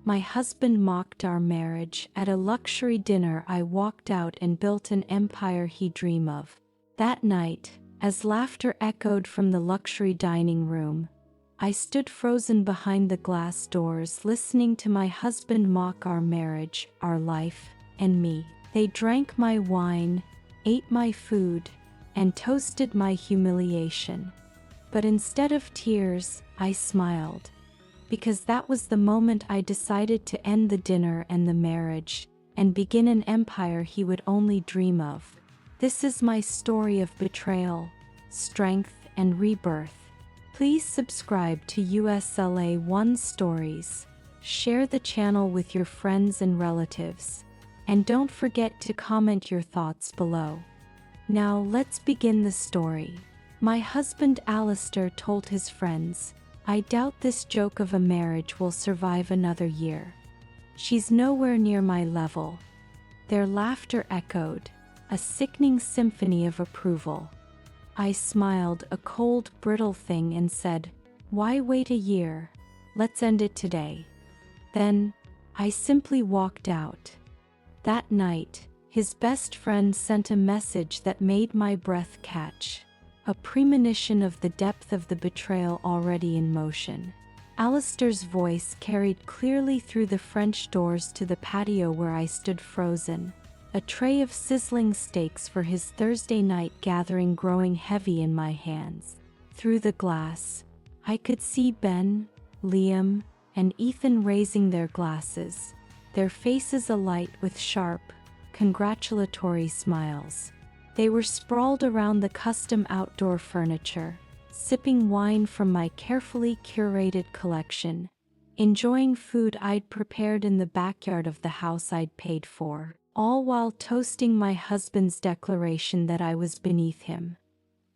My husband mocked our marriage. At a luxury dinner I walked out and built an empire he'd dream of. That night, as laughter echoed from the luxury dining room, I stood frozen behind the glass doors listening to my husband mock our marriage, our life, and me. They drank my wine, ate my food, and toasted my humiliation. But instead of tears, I smiled. Because that was the moment I decided to end the dinner and the marriage, and begin an empire he would only dream of. This is my story of betrayal, strength, and rebirth. Please subscribe to USLA 1 Stories, share the channel with your friends and relatives, and don't forget to comment your thoughts below. Now let's begin the story. My husband Alistair told his friends, "I doubt this joke of a marriage will survive another year. She's nowhere near my level." Their laughter echoed, a sickening symphony of approval. I smiled, a cold, brittle thing, and said, "Why wait a year? Let's end it today." Then, I simply walked out. That night, his best friend sent a message that made my breath catch, a premonition of the depth of the betrayal already in motion. Alistair's voice carried clearly through the French doors to the patio where I stood frozen, a tray of sizzling steaks for his Thursday night gathering growing heavy in my hands. Through the glass, I could see Ben, Liam, and Ethan raising their glasses, their faces alight with sharp, congratulatory smiles. They were sprawled around the custom outdoor furniture, sipping wine from my carefully curated collection, enjoying food I'd prepared in the backyard of the house I'd paid for, all while toasting my husband's declaration that I was beneath him.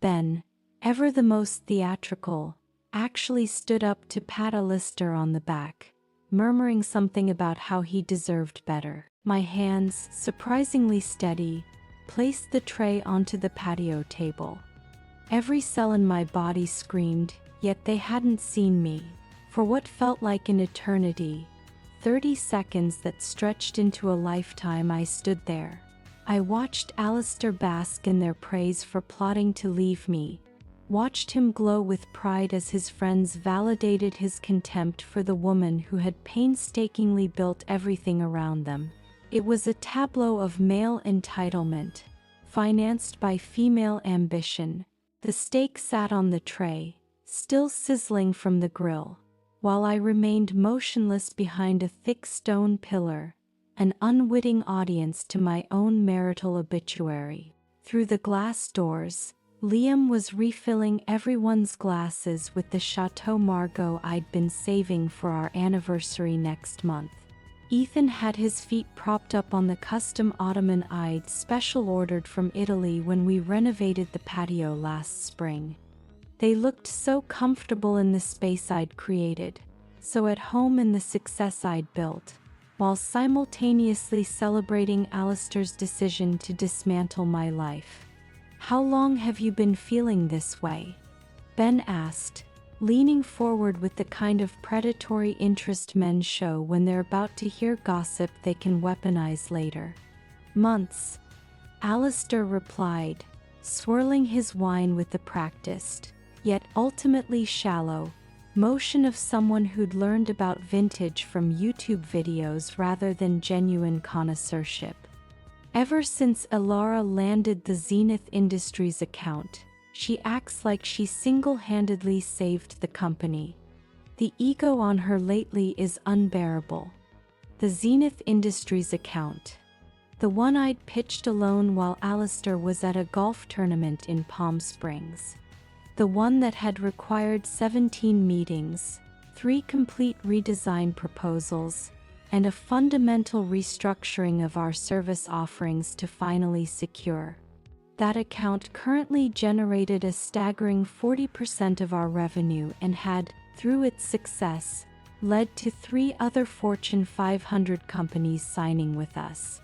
Ben, ever the most theatrical, actually stood up to pat Alistair on the back, murmuring something about how he deserved better. My hands, surprisingly steady, placed the tray onto the patio table. Every cell in my body screamed, yet they hadn't seen me. For what felt like an eternity, 30 seconds that stretched into a lifetime, I stood there. I watched Alistair bask in their praise for plotting to leave me, watched him glow with pride as his friends validated his contempt for the woman who had painstakingly built everything around them. It was a tableau of male entitlement, financed by female ambition. The steak sat on the tray, still sizzling from the grill, while I remained motionless behind a thick stone pillar, an unwitting audience to my own marital obituary. Through the glass doors, Liam was refilling everyone's glasses with the Chateau Margaux I'd been saving for our anniversary next month. Ethan had his feet propped up on the custom ottoman I'd special ordered from Italy when we renovated the patio last spring. They looked so comfortable in the space I'd created, so at home in the success I'd built, while simultaneously celebrating Alistair's decision to dismantle my life. "How long have you been feeling this way?" Ben asked, leaning forward with the kind of predatory interest men show when they're about to hear gossip they can weaponize later. "Months," Alistair replied, swirling his wine with the practiced, yet ultimately shallow, motion of someone who'd learned about vintage from YouTube videos rather than genuine connoisseurship. "Ever since Elara landed the Zenith Industries account, she acts like she single-handedly saved the company. The ego on her lately is unbearable." The Zenith Industries account. The one I'd pitched alone while Alistair was at a golf tournament in Palm Springs. The one that had required 17 meetings, 3 complete redesign proposals, and a fundamental restructuring of our service offerings to finally secure. That account currently generated a staggering 40% of our revenue and had, through its success, led to 3 other Fortune 500 companies signing with us.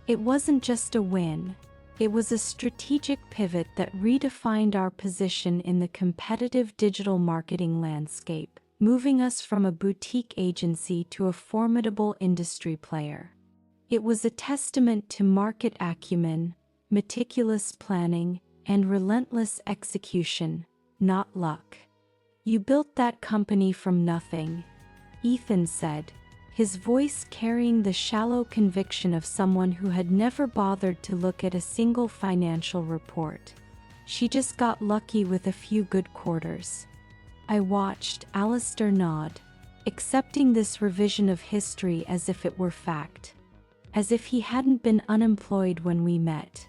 It wasn't just a win, it was a strategic pivot that redefined our position in the competitive digital marketing landscape. moving us from a boutique agency to a formidable industry player. It was a testament to market acumen, meticulous planning, and relentless execution, not luck. "You built that company from nothing," Ethan said, his voice carrying the shallow conviction of someone who had never bothered to look at a single financial report. "She just got lucky with a few good quarters." I watched Alistair nod, accepting this revision of history as if it were fact. As if he hadn't been unemployed when we met.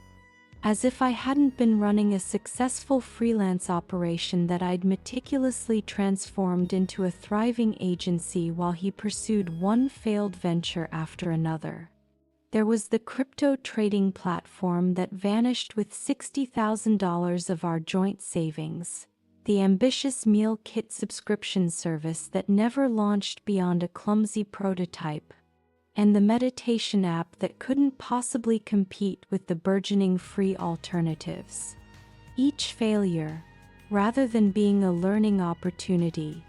As if I hadn't been running a successful freelance operation that I'd meticulously transformed into a thriving agency while he pursued one failed venture after another. There was the crypto trading platform that vanished with $60,000 of our joint savings, the ambitious meal kit subscription service that never launched beyond a clumsy prototype, and the meditation app that couldn't possibly compete with the burgeoning free alternatives. Each failure, rather than being a learning opportunity,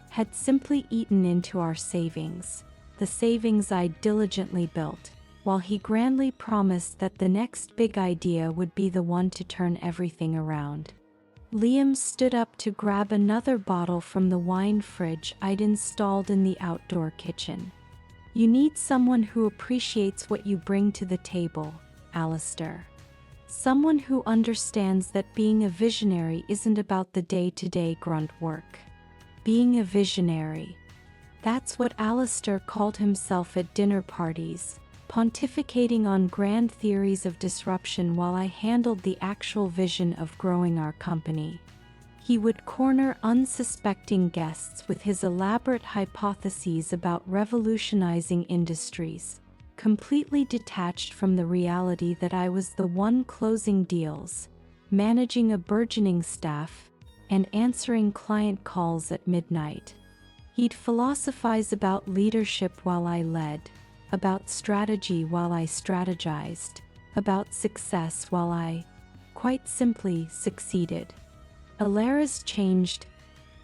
had simply eaten into our savings, the savings I diligently built, while he grandly promised that the next big idea would be the one to turn everything around. Liam stood up to grab another bottle from the wine fridge I'd installed in the outdoor kitchen. "You need someone who appreciates what you bring to the table, Alistair. Someone who understands that being a visionary isn't about the day-to-day grunt work. Being a visionary. That's what Alistair called himself at dinner parties, pontificating on grand theories of disruption while I handled the actual vision of growing our company. He would corner unsuspecting guests with his elaborate hypotheses about revolutionizing industries, completely detached from the reality that I was the one closing deals, managing a burgeoning staff, and answering client calls at midnight. He'd philosophize about leadership while I led, about strategy while I strategized, about success while I, quite simply, succeeded. Elara's changed,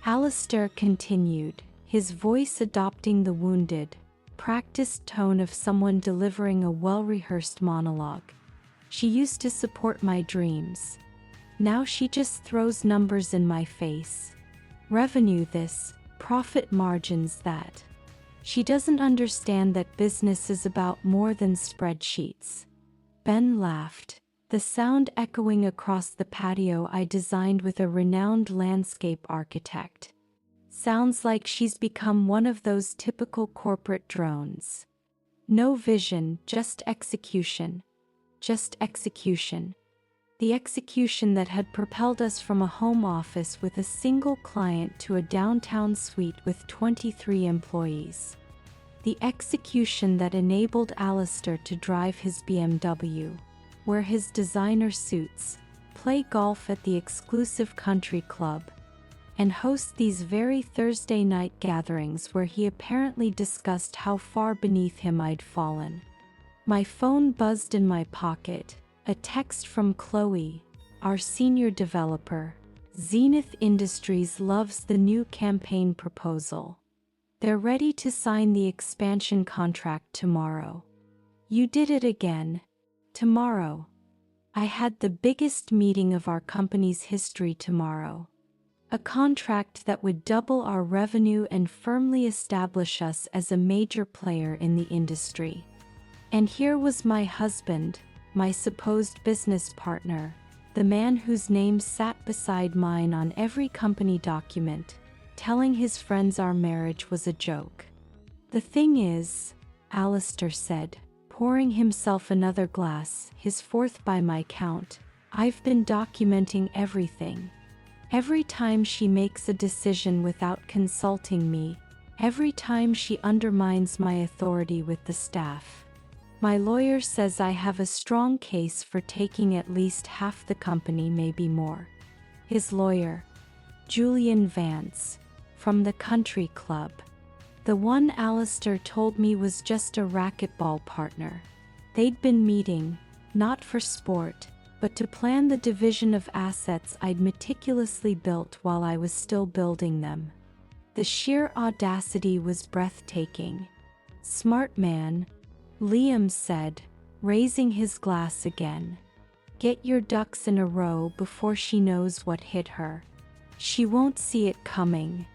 Alistair continued, his voice adopting the wounded, practiced tone of someone delivering a well-rehearsed monologue. "She used to support my dreams. Now she just throws numbers in my face. Revenue this, profit margins that. She doesn't understand that business is about more than spreadsheets." Ben laughed, the sound echoing across the patio I designed with a renowned landscape architect. "Sounds like she's become one of those typical corporate drones. No vision, just execution. Just execution. The execution that had propelled us from a home office with a single client to a downtown suite with 23 employees. The execution that enabled Alistair to drive his BMW, wear his designer suits, play golf at the exclusive country club, and host these very Thursday night gatherings where he apparently discussed how far beneath him I'd fallen. My phone buzzed in my pocket, a text from Chloe, our senior developer. "Zenith Industries loves the new campaign proposal. They're ready to sign the expansion contract tomorrow." "You did it again. Tomorrow." I had the biggest meeting of our company's history tomorrow. A contract that would double our revenue and firmly establish us as a major player in the industry. And here was my husband, my supposed business partner, the man whose name sat beside mine on every company document, telling his friends our marriage was a joke. "The thing is," Alistair said, pouring himself another glass, his fourth by my count, "I've been documenting everything. Every time she makes a decision without consulting me, every time she undermines my authority with the staff. My lawyer says I have a strong case for taking at least half the company, maybe more." His lawyer, Julian Vance, from the country club. The one Alistair told me was just a racquetball partner. They'd been meeting, not for sport, but to plan the division of assets I'd meticulously built while I was still building them. The sheer audacity was breathtaking. "Smart man," Liam said, raising his glass again. "Get your ducks in a row before she knows what hit her. She won't see it coming,"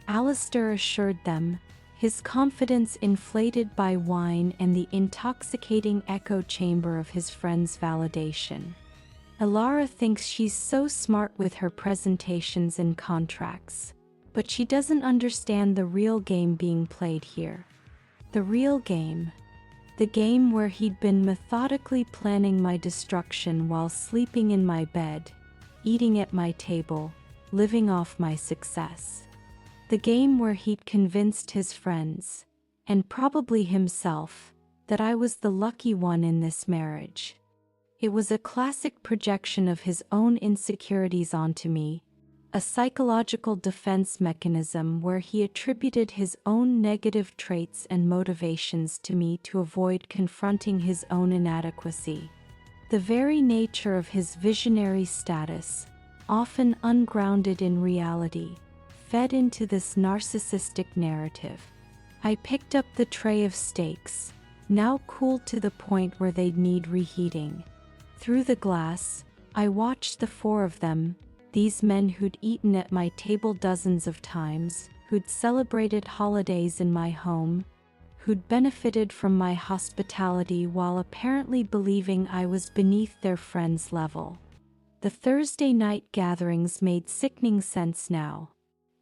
Alistair assured them, his confidence inflated by wine and the intoxicating echo chamber of his friend's validation. "Elara thinks she's so smart with her presentations and contracts, but she doesn't understand the real game being played here." The real game. The game where he'd been methodically planning my destruction while sleeping in my bed, eating at my table, living off my success. The game where he'd convinced his friends, and probably himself, that I was the lucky one in this marriage. It was a classic projection of his own insecurities onto me, a psychological defense mechanism where he attributed his own negative traits and motivations to me to avoid confronting his own inadequacy. The very nature of his visionary status, often ungrounded in reality, fed into this narcissistic narrative. I picked up the tray of steaks, now cooled to the point where they'd need reheating. Through the glass, I watched the four of them, these men who'd eaten at my table dozens of times, who'd celebrated holidays in my home, who'd benefited from my hospitality while apparently believing I was beneath their friends' level. The Thursday night gatherings made sickening sense now.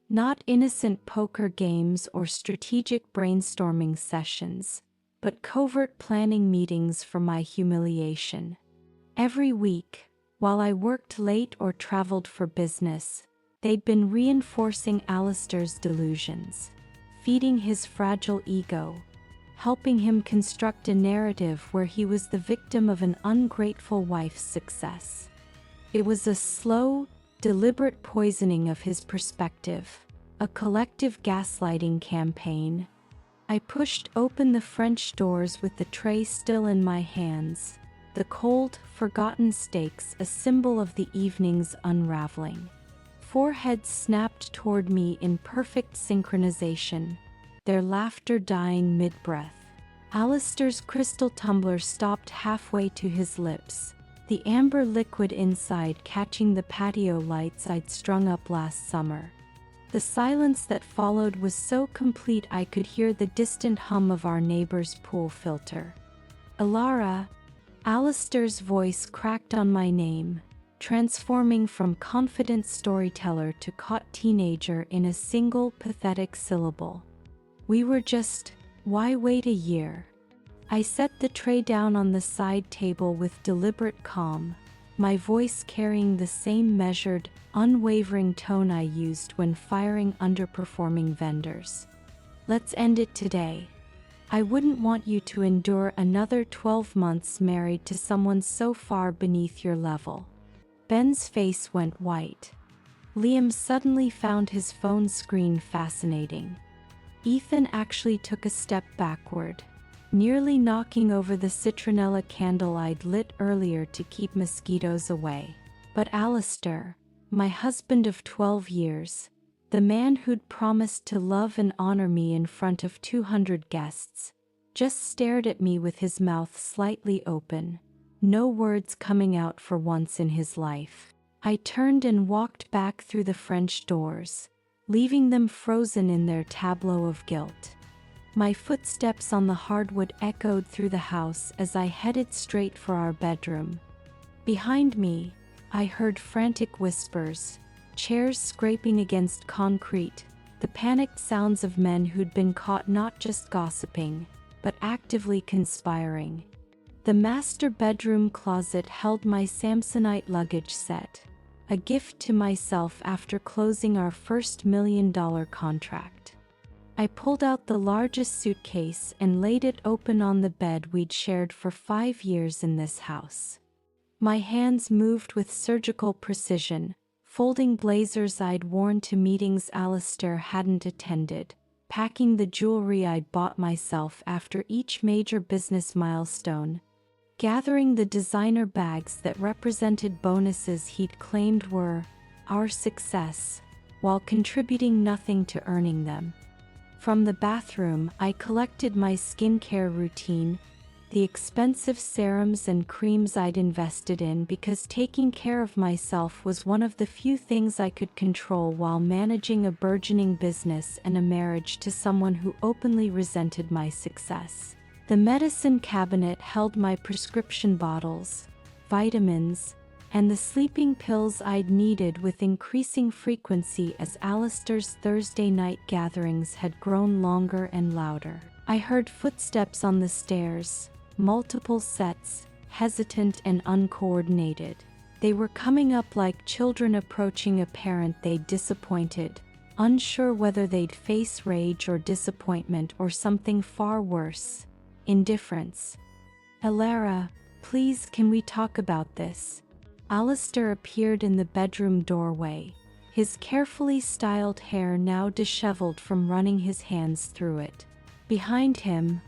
Not innocent poker games or strategic brainstorming sessions, but covert planning meetings for my humiliation. Every week, while I worked late or traveled for business, they'd been reinforcing Alistair's delusions, feeding his fragile ego, helping him construct a narrative where he was the victim of an ungrateful wife's success. It was a slow, deliberate poisoning of his perspective, a collective gaslighting campaign. I pushed open the French doors with the tray still in my hands, the cold, forgotten steaks a symbol of the evening's unraveling. Four heads snapped toward me in perfect synchronization, their laughter dying mid-breath. Alistair's crystal tumbler stopped halfway to his lips, the amber liquid inside catching the patio lights I'd strung up last summer. The silence that followed was so complete I could hear the distant hum of our neighbor's pool filter. "Elara," Alistair's voice cracked on my name, transforming from confident storyteller to caught teenager in a single pathetic syllable. "We were just, why wait a year?" I set the tray down on the side table with deliberate calm, my voice carrying the same measured, unwavering tone I used when firing underperforming vendors. "Let's end it today. I wouldn't want you to endure another 12 months married to someone so far beneath your level." Ben's face went white. Liam suddenly found his phone screen fascinating. Ethan actually took a step backward, nearly knocking over the citronella candle I'd lit earlier to keep mosquitoes away. But Alistair, my husband of 12 years, the man who'd promised to love and honor me in front of 200 guests, just stared at me with his mouth slightly open, no words coming out for once in his life. I turned and walked back through the French doors, leaving them frozen in their tableau of guilt. My footsteps on the hardwood echoed through the house as I headed straight for our bedroom. Behind me, I heard frantic whispers, chairs scraping against concrete, the panicked sounds of men who'd been caught not just gossiping, but actively conspiring. The master bedroom closet held my Samsonite luggage set, a gift to myself after closing our first $1 million contract. I pulled out the largest suitcase and laid it open on the bed we'd shared for 5 years in this house. My hands moved with surgical precision, folding blazers I'd worn to meetings Alistair hadn't attended, packing the jewelry I'd bought myself after each major business milestone, gathering the designer bags that represented bonuses he'd claimed were our success, while contributing nothing to earning them. From the bathroom, I collected my skincare routine, the expensive serums and creams I'd invested in, because taking care of myself was one of the few things I could control while managing a burgeoning business and a marriage to someone who openly resented my success. The medicine cabinet held my prescription bottles, vitamins, and the sleeping pills I'd needed with increasing frequency as Alistair's Thursday night gatherings had grown longer and louder. I heard footsteps on the stairs, multiple sets, hesitant and uncoordinated. They were coming up like children approaching a parent they'd disappointed, unsure whether they'd face rage or disappointment or something far worse, indifference. "Elara, please, can we talk about this?" Alistair appeared in the bedroom doorway, his carefully styled hair now disheveled from running his hands through it. Behind him,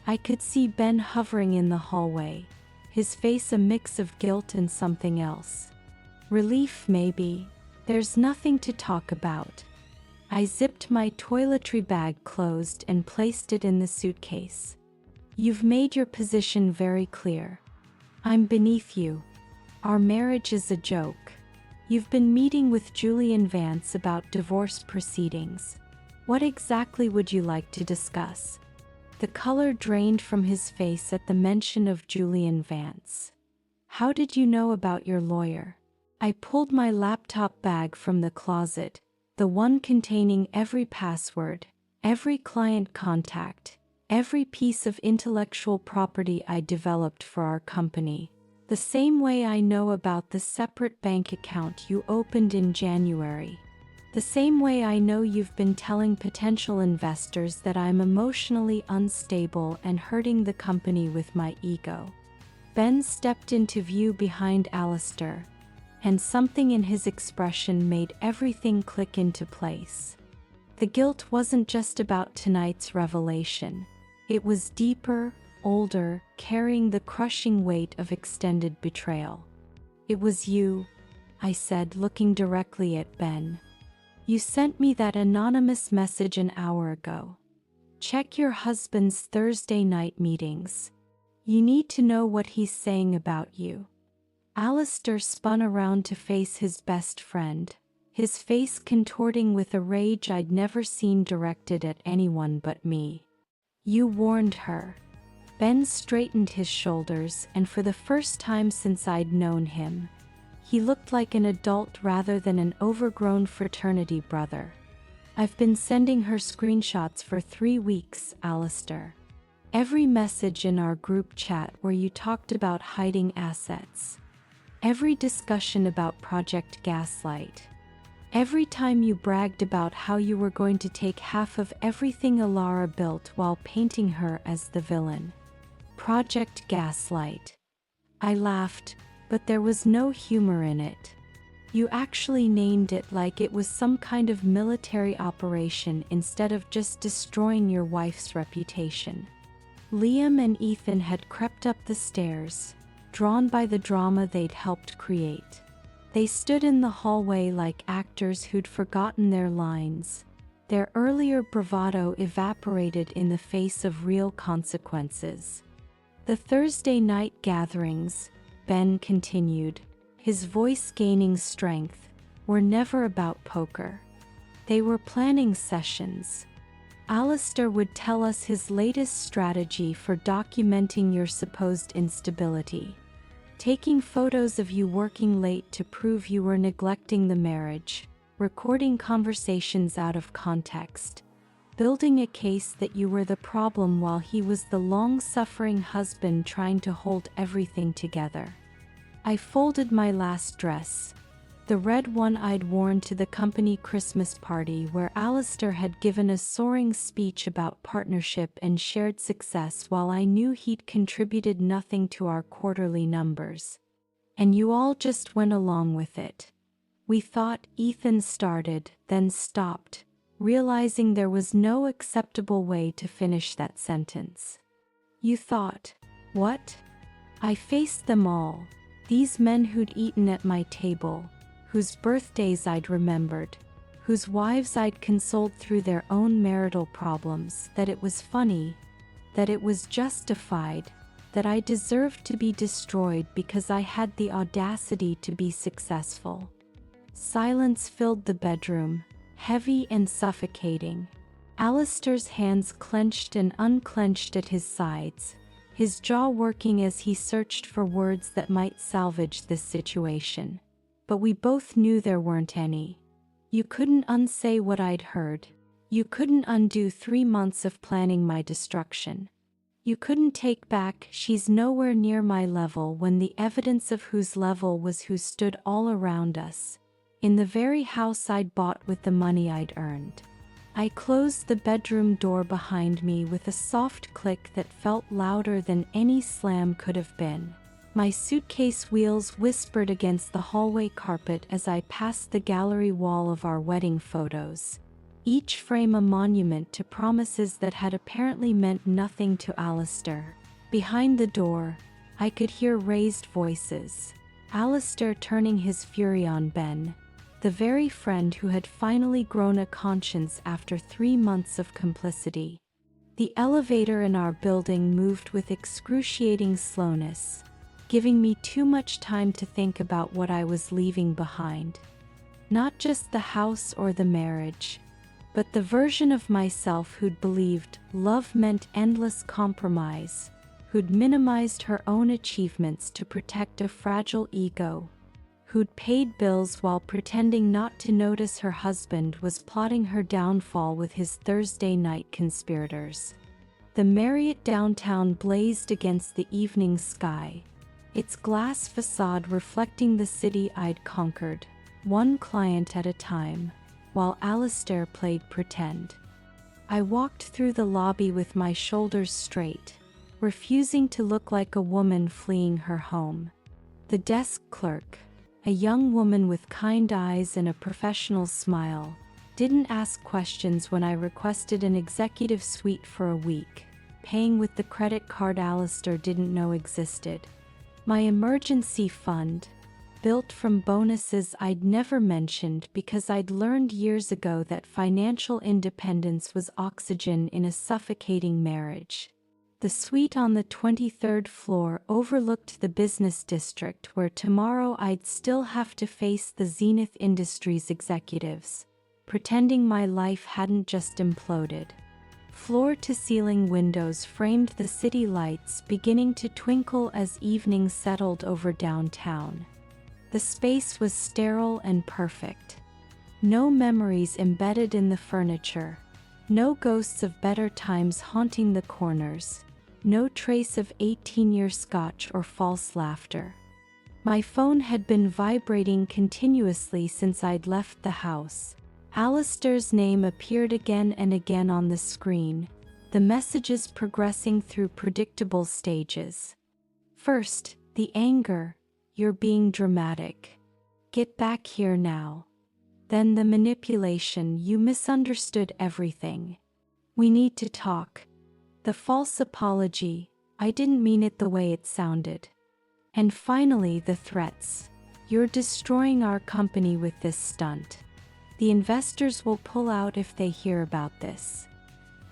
I could see Ben hovering in the hallway, his face a mix of guilt and something else. Relief, maybe. "There's nothing to talk about." I zipped my toiletry bag closed and placed it in the suitcase. "You've made your position very clear. I'm beneath you. Our marriage is a joke. You've been meeting with Julian Vance about divorce proceedings. What exactly would you like to discuss?" The color drained from his face at the mention of Julian Vance. "How did you know about your lawyer?" I pulled my laptop bag from the closet, the one containing every password, every client contact, every piece of intellectual property I developed for our company. "The same way I know about the separate bank account you opened in January. The same way I know you've been telling potential investors that I'm emotionally unstable and hurting the company with my ego." Ben stepped into view behind Alistair, and something in his expression made everything click into place. The guilt wasn't just about tonight's revelation. It was deeper, older, carrying the crushing weight of extended betrayal. "It was you," I said, looking directly at Ben. "You sent me that anonymous message an hour ago. Check your husband's Thursday night meetings. You need to know what he's saying about you." Alistair spun around to face his best friend, his face contorting with a rage I'd never seen directed at anyone but me. "You warned her." Ben straightened his shoulders, and for the first time since I'd known him, he looked like an adult rather than an overgrown fraternity brother. "I've been sending her screenshots for 3 weeks, Alistair. Every message in our group chat where you talked about hiding assets. Every discussion about Project Gaslight. Every time you bragged about how you were going to take half of everything Elara built while painting her as the villain. Project Gaslight." I laughed, but there was no humor in it. "You actually named it like it was some kind of military operation instead of just destroying your wife's reputation." Liam and Ethan had crept up the stairs, drawn by the drama they'd helped create. They stood in the hallway like actors who'd forgotten their lines. Their earlier bravado evaporated in the face of real consequences. "The Thursday night gatherings," Ben continued, his voice gaining strength, "were never about poker. They were planning sessions. Alistair would tell us his latest strategy for documenting your supposed instability. Taking photos of you working late to prove you were neglecting the marriage, recording conversations out of context, building a case that you were the problem while he was the long-suffering husband trying to hold everything together." I folded my last dress, the red one I'd worn to the company Christmas party where Alistair had given a soaring speech about partnership and shared success while I knew he'd contributed nothing to our quarterly numbers. "And you all just went along with it." "We thought," Ethan started, then stopped, realizing there was no acceptable way to finish that sentence. "You thought, what?" I faced them all, these men who'd eaten at my table, whose birthdays I'd remembered, whose wives I'd consoled through their own marital problems, that it was funny, that it was justified, that I deserved to be destroyed because I had the audacity to be successful. Silence filled the bedroom, heavy and suffocating. Alistair's hands clenched and unclenched at his sides, his jaw working as he searched for words that might salvage this situation. But we both knew there weren't any. You couldn't unsay what I'd heard. You couldn't undo 3 months of planning my destruction. You couldn't take back "she's nowhere near my level" when the evidence of whose level was who stood all around us, in the very house I'd bought with the money I'd earned. I closed the bedroom door behind me with a soft click that felt louder than any slam could have been. My suitcase wheels whispered against the hallway carpet as I passed the gallery wall of our wedding photos, each frame a monument to promises that had apparently meant nothing to Alistair. Behind the door, I could hear raised voices. Alistair turning his fury on Ben, the very friend who had finally grown a conscience after 3 months of complicity. The elevator in our building moved with excruciating slowness, giving me too much time to think about what I was leaving behind. Not just the house or the marriage, but the version of myself who'd believed love meant endless compromise, who'd minimized her own achievements to protect a fragile ego, who'd paid bills while pretending not to notice her husband was plotting her downfall with his Thursday night conspirators. The Marriott downtown blazed against the evening sky, its glass facade reflecting the city I'd conquered, one client at a time, while Alistair played pretend. I walked through the lobby with my shoulders straight, refusing to look like a woman fleeing her home. The desk clerk, a young woman with kind eyes and a professional smile, didn't ask questions when I requested an executive suite for a week, paying with the credit card Alistair didn't know existed. My emergency fund, built from bonuses I'd never mentioned because I'd learned years ago that financial independence was oxygen in a suffocating marriage. The suite on the 23rd floor overlooked the business district where tomorrow I'd still have to face the Zenith Industries executives, pretending my life hadn't just imploded. Floor-to-ceiling windows framed the city lights beginning to twinkle as evening settled over downtown. The space was sterile and perfect. No memories embedded in the furniture. No ghosts of better times haunting the corners. No trace of 18-year scotch or false laughter. My phone had been vibrating continuously since I'd left the house. Alistair's name appeared again and again on the screen, the messages progressing through predictable stages. First, the anger, "You're being dramatic. Get back here now." Then the manipulation, "You misunderstood everything. We need to talk." The false apology, "I didn't mean it the way it sounded." And finally the threats, "You're destroying our company with this stunt. The investors will pull out if they hear about this."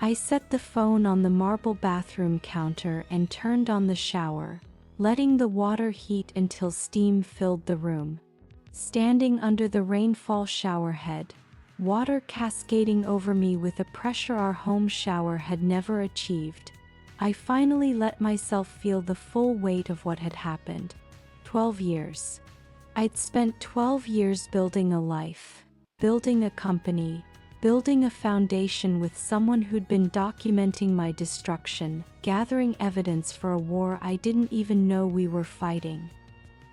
I set the phone on the marble bathroom counter and turned on the shower, letting the water heat until steam filled the room. Standing under the rainfall shower head, water cascading over me with a pressure our home shower had never achieved, I finally let myself feel the full weight of what had happened. 12 years. I'd spent 12 years building a life. Building a company, building a foundation with someone who'd been documenting my destruction, gathering evidence for a war I didn't even know we were fighting.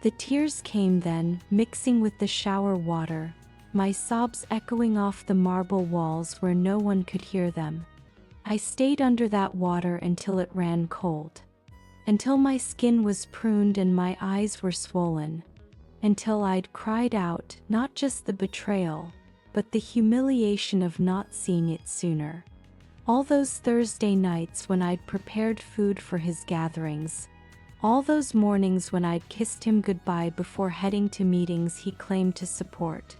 The tears came then, mixing with the shower water, my sobs echoing off the marble walls where no one could hear them. I stayed under that water until it ran cold. Until my skin was pruned and my eyes were swollen. Until I'd cried out, not just the betrayal, but the humiliation of not seeing it sooner. All those Thursday nights when I'd prepared food for his gatherings. All those mornings when I'd kissed him goodbye before heading to meetings he claimed to support.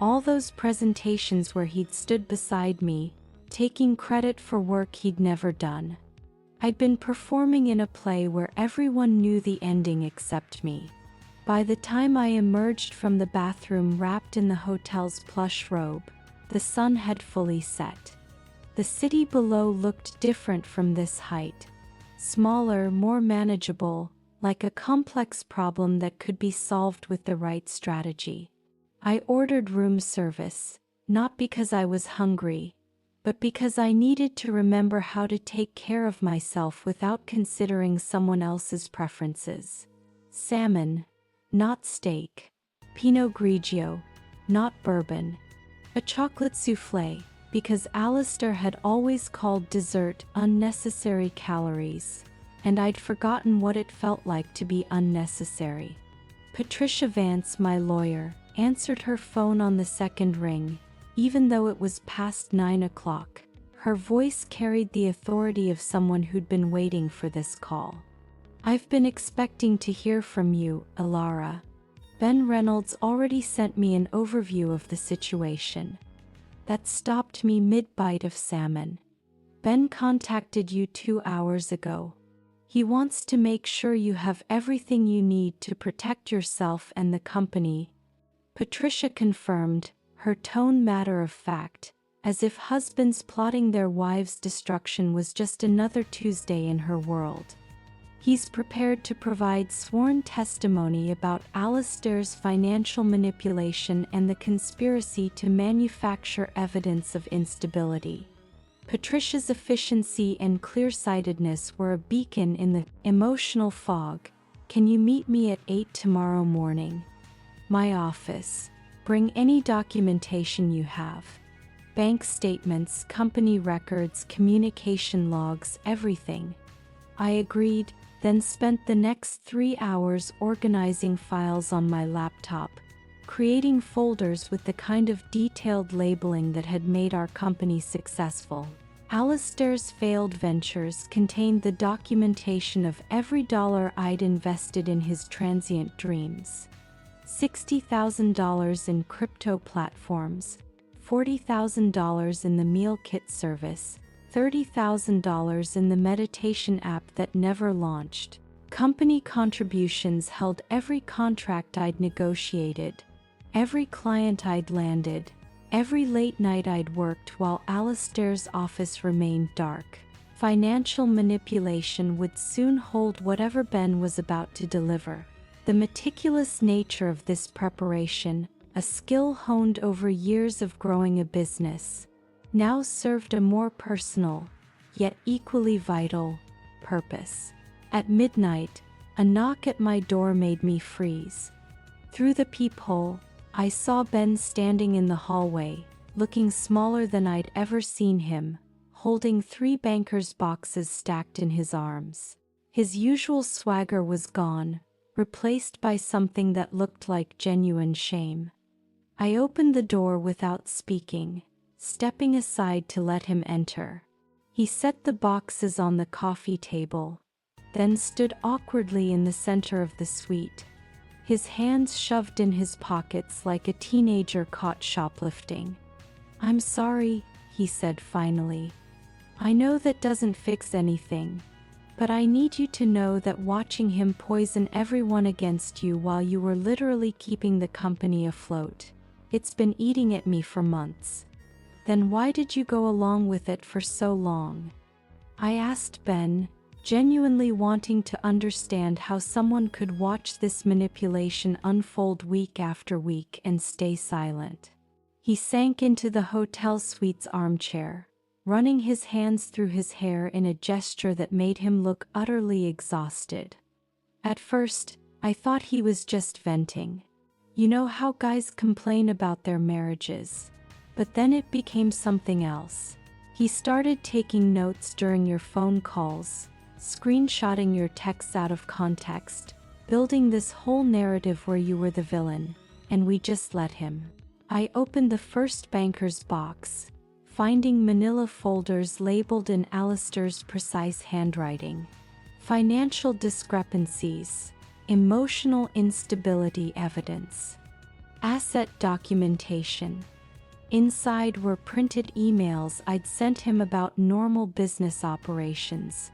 All those presentations where he'd stood beside me, taking credit for work he'd never done. I'd been performing in a play where everyone knew the ending except me. By the time I emerged from the bathroom wrapped in the hotel's plush robe, the sun had fully set. The city below looked different from this height. Smaller, more manageable, like a complex problem that could be solved with the right strategy. I ordered room service, not because I was hungry, but because I needed to remember how to take care of myself without considering someone else's preferences. Salmon, not steak. Pinot Grigio, not bourbon. A chocolate soufflé, because Alistair had always called dessert unnecessary calories, and I'd forgotten what it felt like to be unnecessary. Patricia Vance, my lawyer, answered her phone on the second ring, even though it was past 9 o'clock. Her voice carried the authority of someone who'd been waiting for this call. "I've been expecting to hear from you, Elara. Ben Reynolds already sent me an overview of the situation." That stopped me mid-bite of salmon. "Ben contacted you 2 hours ago. He wants to make sure you have everything you need to protect yourself and the company." Patricia confirmed, her tone matter-of-fact, as if husbands plotting their wives' destruction was just another Tuesday in her world. "He's prepared to provide sworn testimony about Alistair's financial manipulation and the conspiracy to manufacture evidence of instability." Patricia's efficiency and clear-sightedness were a beacon in the emotional fog. "Can you meet me at 8 tomorrow morning? My office. Bring any documentation you have. Bank statements, company records, communication logs, everything." I agreed, then spent the next 3 hours organizing files on my laptop, creating folders with the kind of detailed labeling that had made our company successful. Alistair's failed ventures contained the documentation of every dollar I'd invested in his transient dreams. $60,000 in crypto platforms, $40,000 in the meal kit service, $30,000 in the meditation app that never launched. Company contributions held every contract I'd negotiated, every client I'd landed, every late night I'd worked while Alistair's office remained dark. Financial manipulation would soon hold whatever Ben was about to deliver. The meticulous nature of this preparation, a skill honed over years of growing a business, now served a more personal, yet equally vital, purpose. At midnight, a knock at my door made me freeze. Through the peephole, I saw Ben standing in the hallway, looking smaller than I'd ever seen him, holding 3 bankers' boxes stacked in his arms. His usual swagger was gone, replaced by something that looked like genuine shame. I opened the door without speaking, stepping aside to let him enter. He set the boxes on the coffee table, then stood awkwardly in the center of the suite, his hands shoved in his pockets like a teenager caught shoplifting. "I'm sorry," he said finally. "I know that doesn't fix anything, but I need you to know that watching him poison everyone against you while you were literally keeping the company afloat, it's been eating at me for months." "Then why did you go along with it for so long?" I asked Ben, genuinely wanting to understand how someone could watch this manipulation unfold week after week and stay silent. He sank into the hotel suite's armchair, running his hands through his hair in a gesture that made him look utterly exhausted. At first, I thought he was just venting. You know how guys complain about their marriages. But then it became something else. He started taking notes during your phone calls, screenshotting your texts out of context, building this whole narrative where you were the villain, and we just let him. I opened the first banker's box, finding manila folders labeled in Alistair's precise handwriting. Financial discrepancies, emotional instability evidence. Asset documentation. Inside were printed emails I'd sent him about normal business operations,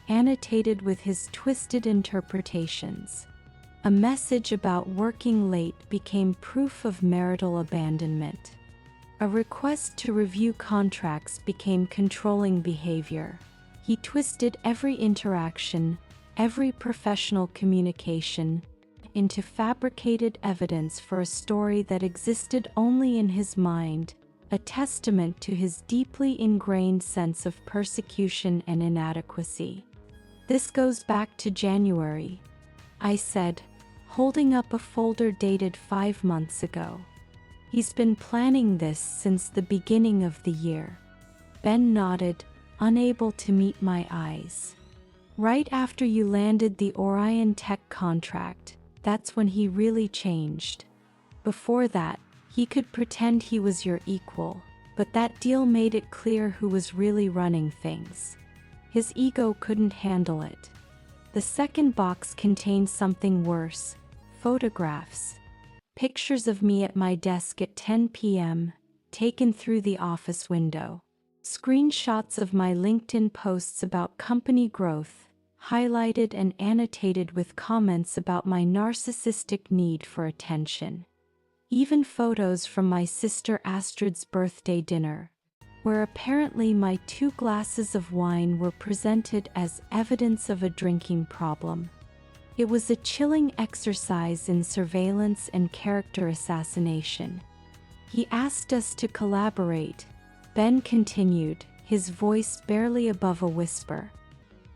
annotated with his twisted interpretations. A message about working late became proof of marital abandonment. A request to review contracts became controlling behavior. He twisted every interaction, every professional communication, into fabricated evidence for a story that existed only in his mind, a testament to his deeply ingrained sense of persecution and inadequacy. "This goes back to January," I said, holding up a folder dated 5 months ago. "He's been planning this since the beginning of the year." Ben nodded, unable to meet my eyes. "Right after you landed the Orion Tech contract, that's when he really changed. Before that, he could pretend he was your equal, but that deal made it clear who was really running things. His ego couldn't handle it." The second box contained something worse: photographs. Pictures of me at my desk at 10 p.m., taken through the office window. Screenshots of my LinkedIn posts about company growth, highlighted and annotated with comments about my narcissistic need for attention. Even photos from my sister Astrid's birthday dinner, where apparently my 2 glasses of wine were presented as evidence of a drinking problem. It was a chilling exercise in surveillance and character assassination. "He asked us to collaborate," Ben continued, his voice barely above a whisper.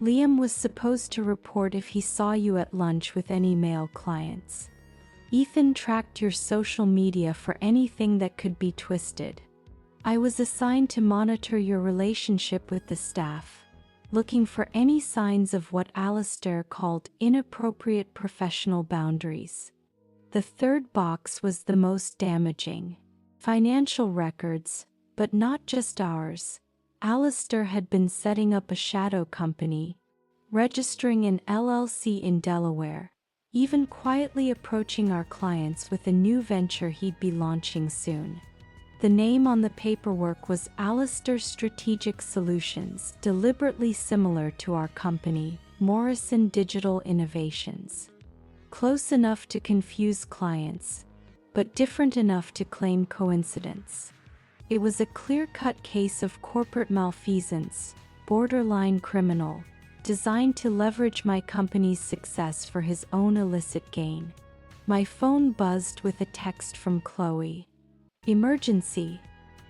"Liam was supposed to report if he saw you at lunch with any male clients. Ethan tracked your social media for anything that could be twisted. I was assigned to monitor your relationship with the staff, looking for any signs of what Alistair called inappropriate professional boundaries." The third box was the most damaging. Financial records, but not just ours. Alistair had been setting up a shadow company, registering an LLC in Delaware, even quietly approaching our clients with a new venture he'd be launching soon. The name on the paperwork was Alistair Strategic Solutions, deliberately similar to our company, Morrison Digital Innovations. Close enough to confuse clients, but different enough to claim coincidence. It was a clear-cut case of corporate malfeasance, borderline criminal, designed to leverage my company's success for his own illicit gain. My phone buzzed with a text from Chloe. "Emergency.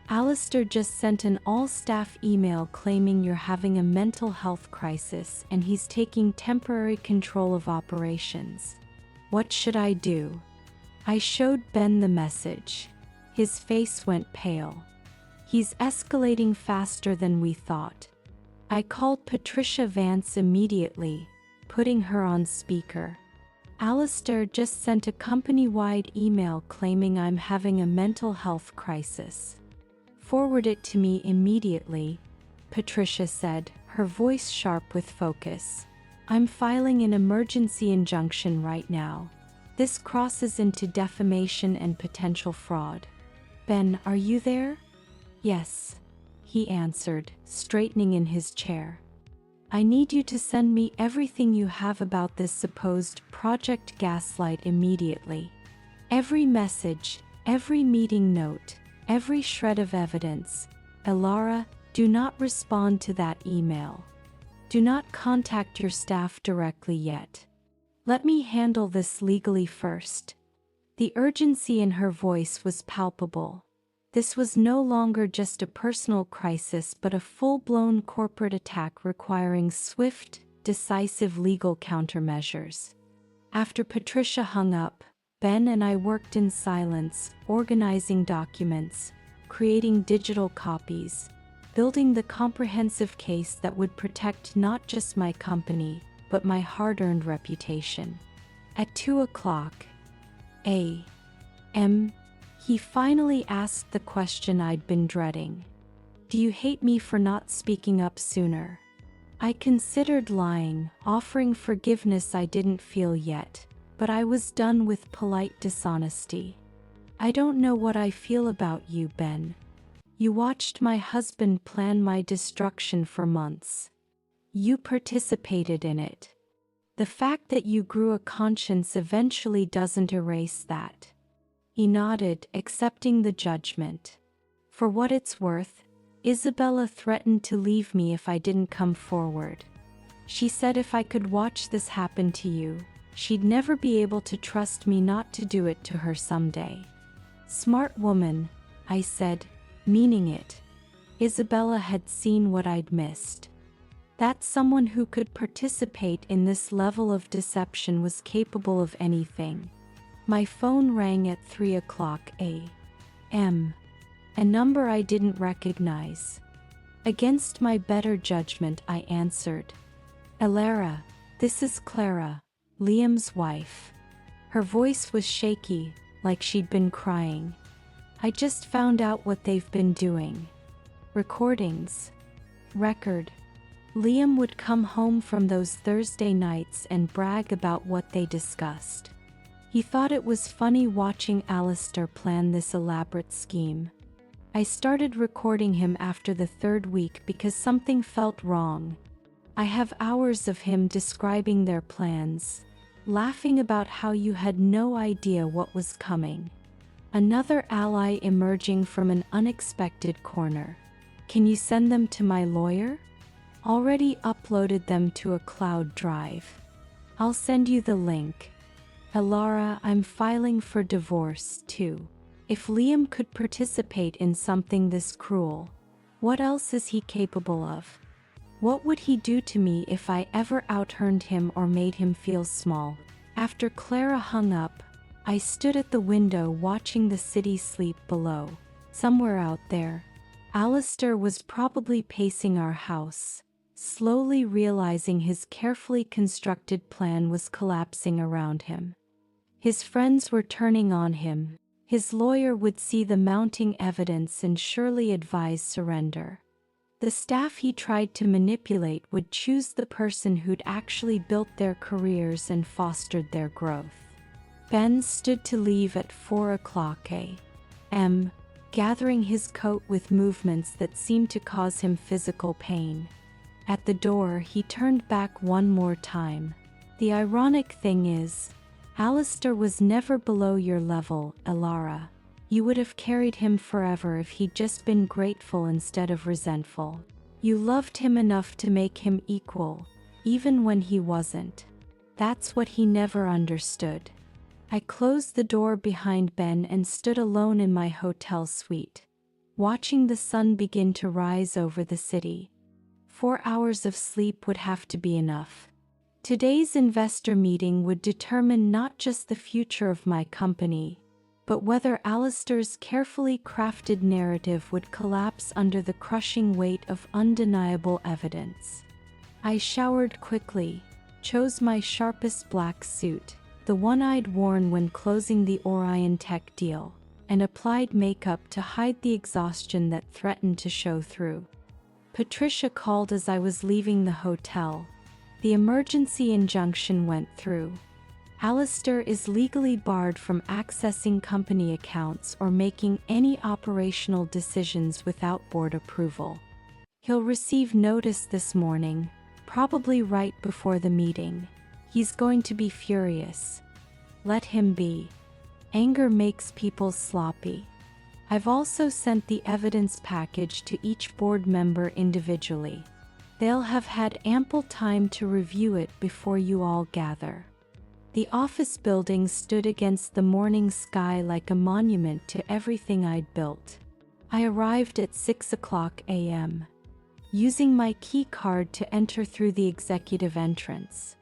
Alistair just sent an all-staff email claiming you're having a mental health crisis and he's taking temporary control of operations. What should I do?" I showed Ben the message. His face went pale. "He's escalating faster than we thought." I called Patricia Vance immediately, putting her on speaker. "Alistair just sent a company-wide email claiming I'm having a mental health crisis." "Forward it to me immediately," Patricia said, her voice sharp with focus. "I'm filing an emergency injunction right now. This crosses into defamation and potential fraud." "Ben, are you there?" "Yes," he answered, straightening in his chair. "I need you to send me everything you have about this supposed Project Gaslight immediately. Every message, every meeting note, every shred of evidence. Elara, do not respond to that email. Do not contact your staff directly yet. Let me handle this legally first." The urgency in her voice was palpable. This was no longer just a personal crisis but a full-blown corporate attack requiring swift, decisive legal countermeasures. After Patricia hung up, Ben and I worked in silence, organizing documents, creating digital copies, building the comprehensive case that would protect not just my company, but my hard-earned reputation. At 2:00 a.m., he finally asked the question I'd been dreading. "Do you hate me for not speaking up sooner?" I considered lying, offering forgiveness I didn't feel yet, but I was done with polite dishonesty. I don't know what I feel about you, Ben. You watched my husband plan my destruction for months. You participated in it. The fact that you grew a conscience eventually doesn't erase that." He nodded, accepting the judgment. For what it's worth, Isabella threatened to leave me if I didn't come forward. She said if I could watch this happen to you, she'd never be able to trust me not to do it to her someday. "Smart woman," I said, meaning it. Isabella had seen what I'd missed. That someone who could participate in this level of deception was capable of anything. My phone rang at 3 a.m. A number I didn't recognize. Against my better judgment, I answered. "Elara, this is Clara, Liam's wife." Her voice was shaky, like she'd been crying. "I just found out what they've been doing." Recordings. Record. Liam would come home from those Thursday nights and brag about what they discussed. He thought it was funny watching Alistair plan this elaborate scheme. I started recording him after the 3rd week because something felt wrong. I have hours of him describing their plans, laughing about how you had no idea what was coming. Another ally emerging from an unexpected corner. "Can you send them to my lawyer?" "Already uploaded them to a cloud drive. I'll send you the link." "Elara, I'm filing for divorce too." If Liam could participate in something this cruel, what else is he capable of? What would he do to me if I ever outearned him or made him feel small? After Clara hung up, I stood at the window watching the city sleep below. Somewhere out there, Alistair was probably pacing our house, slowly realizing his carefully constructed plan was collapsing around him. His friends were turning on him. His lawyer would see the mounting evidence and surely advise surrender. The staff he tried to manipulate would choose the person who'd actually built their careers and fostered their growth. Ben stood to leave at 4 a.m., gathering his coat with movements that seemed to cause him physical pain. At the door, he turned back one more time. "The ironic thing is, Alistair was never below your level, Elara. You would have carried him forever if he'd just been grateful instead of resentful. You loved him enough to make him equal, even when he wasn't. That's what he never understood." I closed the door behind Ben and stood alone in my hotel suite, watching the sun begin to rise over the city. 4 hours of sleep would have to be enough. Today's investor meeting would determine not just the future of my company, but whether Alistair's carefully crafted narrative would collapse under the crushing weight of undeniable evidence. I showered quickly, chose my sharpest black suit, the one I'd worn when closing the Orion Tech deal, and applied makeup to hide the exhaustion that threatened to show through. Patricia called as I was leaving the hotel. The emergency injunction went through. Alistair is legally barred from accessing company accounts or making any operational decisions without board approval. He'll receive notice this morning, probably right before the meeting. He's going to be furious. Let him be. Anger makes people sloppy. I've also sent the evidence package to each board member individually. They'll have had ample time to review it before you all gather. The office building stood against the morning sky like a monument to everything I'd built. I arrived at 6 a.m., using my key card to enter through the executive entrance.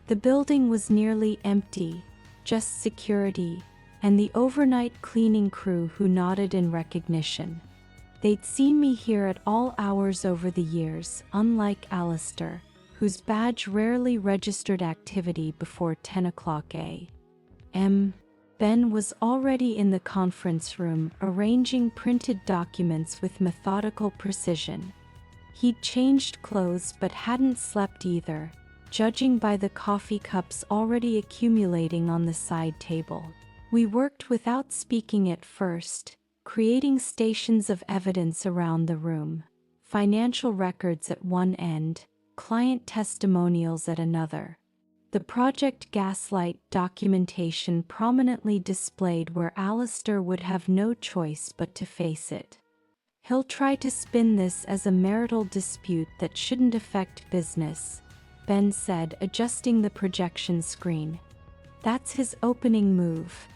The building was nearly empty, just security, and the overnight cleaning crew who nodded in recognition. They'd seen me here at all hours over the years, unlike Alistair, whose badge rarely registered activity before 10 a.m. Ben was already in the conference room, arranging printed documents with methodical precision. He'd changed clothes but hadn't slept either, judging by the coffee cups already accumulating on the side table. We worked without speaking at first, creating stations of evidence around the room, financial records at one end, client testimonials at another. The Project Gaslight documentation prominently displayed where Alistair would have no choice but to face it. He'll try to spin this as a marital dispute that shouldn't affect business, Ben said, adjusting the projection screen. That's his opening move.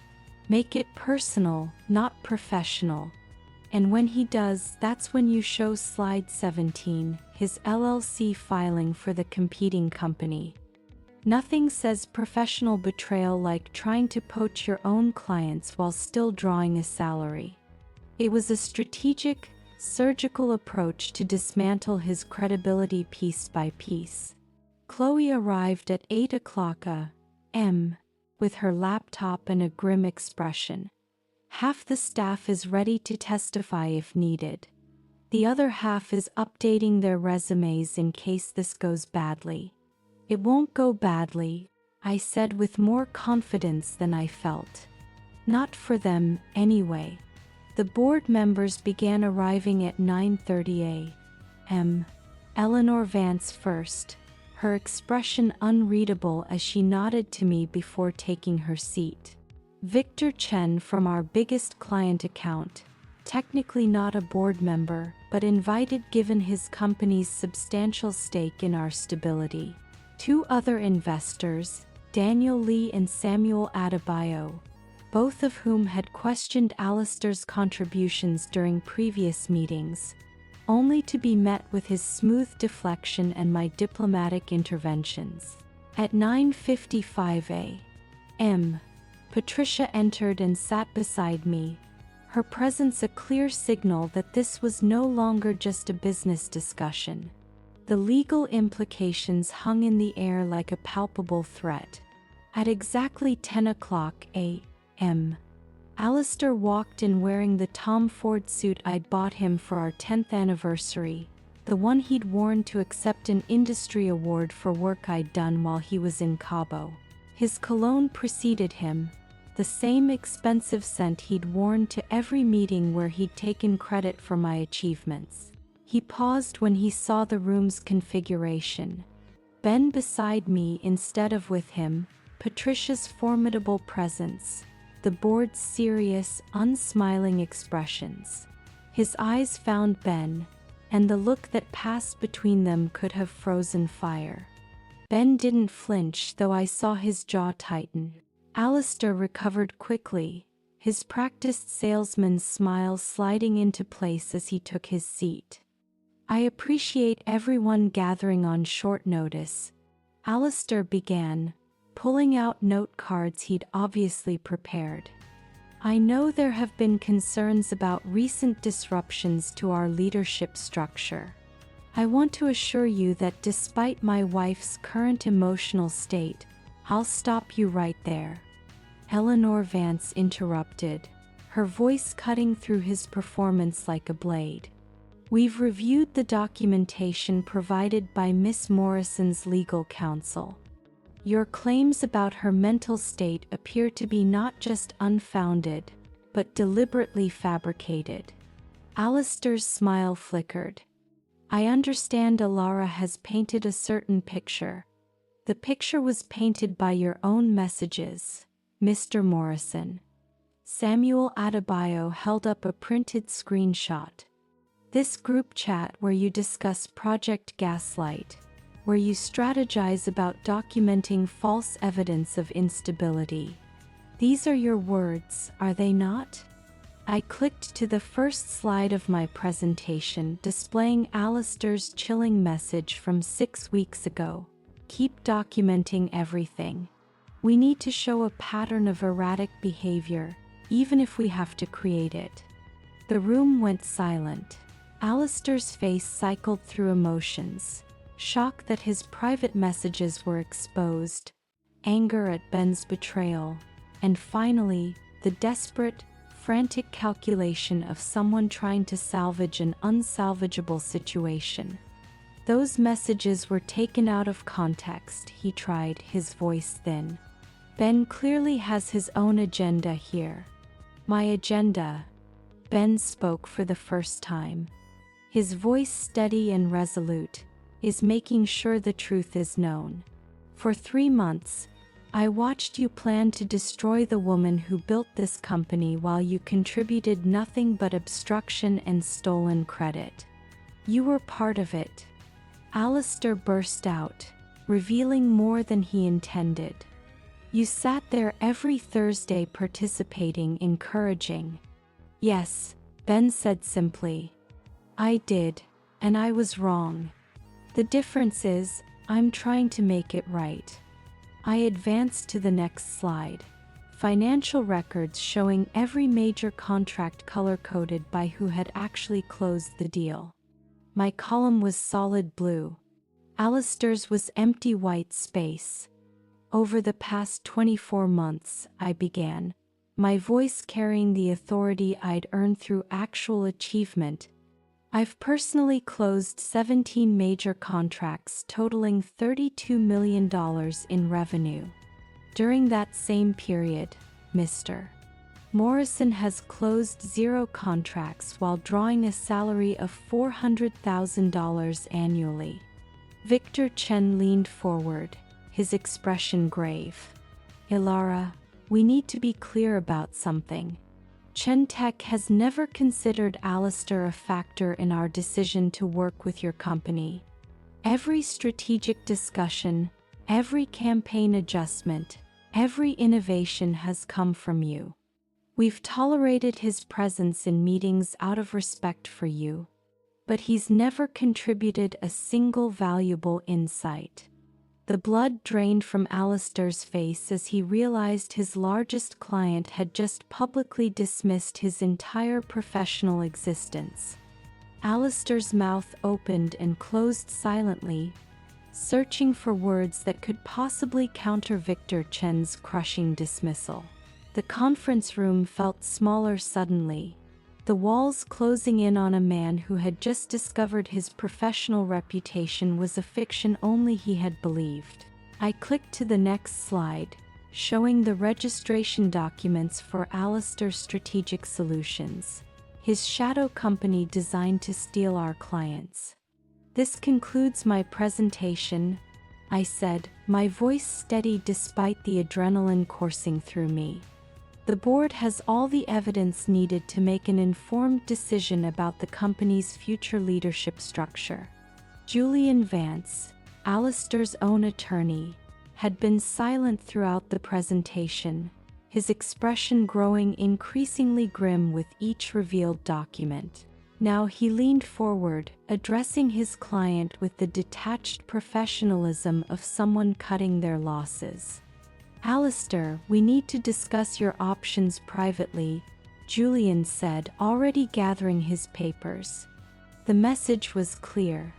Make it personal, not professional. And when he does, that's when you show slide 17, his LLC filing for the competing company. Nothing says professional betrayal like trying to poach your own clients while still drawing a salary. It was a strategic, surgical approach to dismantle his credibility piece by piece. Chloe arrived at 8 o'clock a.m. with her laptop and a grim expression. Half the staff is ready to testify if needed. The other half is updating their resumes in case this goes badly. It won't go badly, I said with more confidence than I felt. Not for them, anyway. The board members began arriving at 9:30 a.m. Eleanor Vance first, her expression unreadable as she nodded to me before taking her seat. Victor Chen from our biggest client account, technically not a board member, but invited given his company's substantial stake in our stability. 2 other investors, Daniel Lee and Samuel Adebayo, both of whom had questioned Alistair's contributions during previous meetings, only to be met with his smooth deflection and my diplomatic interventions. At 9:55 a.m., Patricia entered and sat beside me, her presence a clear signal that this was no longer just a business discussion. The legal implications hung in the air like a palpable threat. At exactly 10 o'clock a.m., Alistair walked in wearing the Tom Ford suit I'd bought him for our 10th anniversary, the one he'd worn to accept an industry award for work I'd done while he was in Cabo. His cologne preceded him, the same expensive scent he'd worn to every meeting where he'd taken credit for my achievements. He paused when he saw the room's configuration. Ben beside me instead of with him, Patricia's formidable presence, the board's serious, unsmiling expressions. His eyes found Ben, and the look that passed between them could have frozen fire. Ben didn't flinch, though I saw his jaw tighten. Alistair recovered quickly, his practiced salesman's smile sliding into place as he took his seat. I appreciate everyone gathering on short notice, Alistair began, pulling out note cards he'd obviously prepared. I know there have been concerns about recent disruptions to our leadership structure. I want to assure you that despite my wife's current emotional state, I'll stop you right there. Eleanor Vance interrupted, her voice cutting through his performance like a blade. We've reviewed the documentation provided by Miss Morrison's legal counsel. Your claims about her mental state appear to be not just unfounded, but deliberately fabricated. Alistair's smile flickered. I understand Elara has painted a certain picture. The picture was painted by your own messages, Mr. Morrison. Samuel Adebayo held up a printed screenshot. This group chat where you discuss Project Gaslight, where you strategize about documenting false evidence of instability. These are your words, are they not? I clicked to the first slide of my presentation displaying Alistair's chilling message from 6 weeks ago. Keep documenting everything. We need to show a pattern of erratic behavior, even if we have to create it. The room went silent. Alistair's face cycled through emotions. Shock that his private messages were exposed, anger at Ben's betrayal, and finally, the desperate, frantic calculation of someone trying to salvage an unsalvageable situation. Those messages were taken out of context, he tried, his voice thin. Ben clearly has his own agenda here. My agenda. Ben spoke for the first time. His voice steady and resolute, is making sure the truth is known. For 3 months, I watched you plan to destroy the woman who built this company while you contributed nothing but obstruction and stolen credit. You were part of it. Alistair burst out, revealing more than he intended. You sat there every Thursday participating, encouraging. Yes, Ben said simply. I did, and I was wrong. The difference is, I'm trying to make it right. I advanced to the next slide. Financial records showing every major contract color-coded by who had actually closed the deal. My column was solid blue. Alistair's was empty white space. Over the past 24 months, I began, my voice carrying the authority I'd earned through actual achievement. I've personally closed 17 major contracts totaling $32 million in revenue. During that same period, Mr. Morrison has closed 0 contracts while drawing a salary of $400,000 annually. Victor Chen leaned forward, his expression grave. Elara, we need to be clear about something. Chen Tech has never considered Alistair a factor in our decision to work with your company. Every strategic discussion, every campaign adjustment, every innovation has come from you. We've tolerated his presence in meetings out of respect for you, but he's never contributed a single valuable insight. The blood drained from Alistair's face as he realized his largest client had just publicly dismissed his entire professional existence. Alistair's mouth opened and closed silently, searching for words that could possibly counter Victor Chen's crushing dismissal. The conference room felt smaller suddenly, the walls closing in on a man who had just discovered his professional reputation was a fiction only he had believed. I clicked to the next slide, showing the registration documents for Alistair Strategic Solutions, his shadow company designed to steal our clients. This concludes my presentation, I said, my voice steady despite the adrenaline coursing through me. The board has all the evidence needed to make an informed decision about the company's future leadership structure. Julian Vance, Alistair's own attorney, had been silent throughout the presentation, his expression growing increasingly grim with each revealed document. Now he leaned forward, addressing his client with the detached professionalism of someone cutting their losses. Alistair, we need to discuss your options privately, Julian said, already gathering his papers. The message was clear.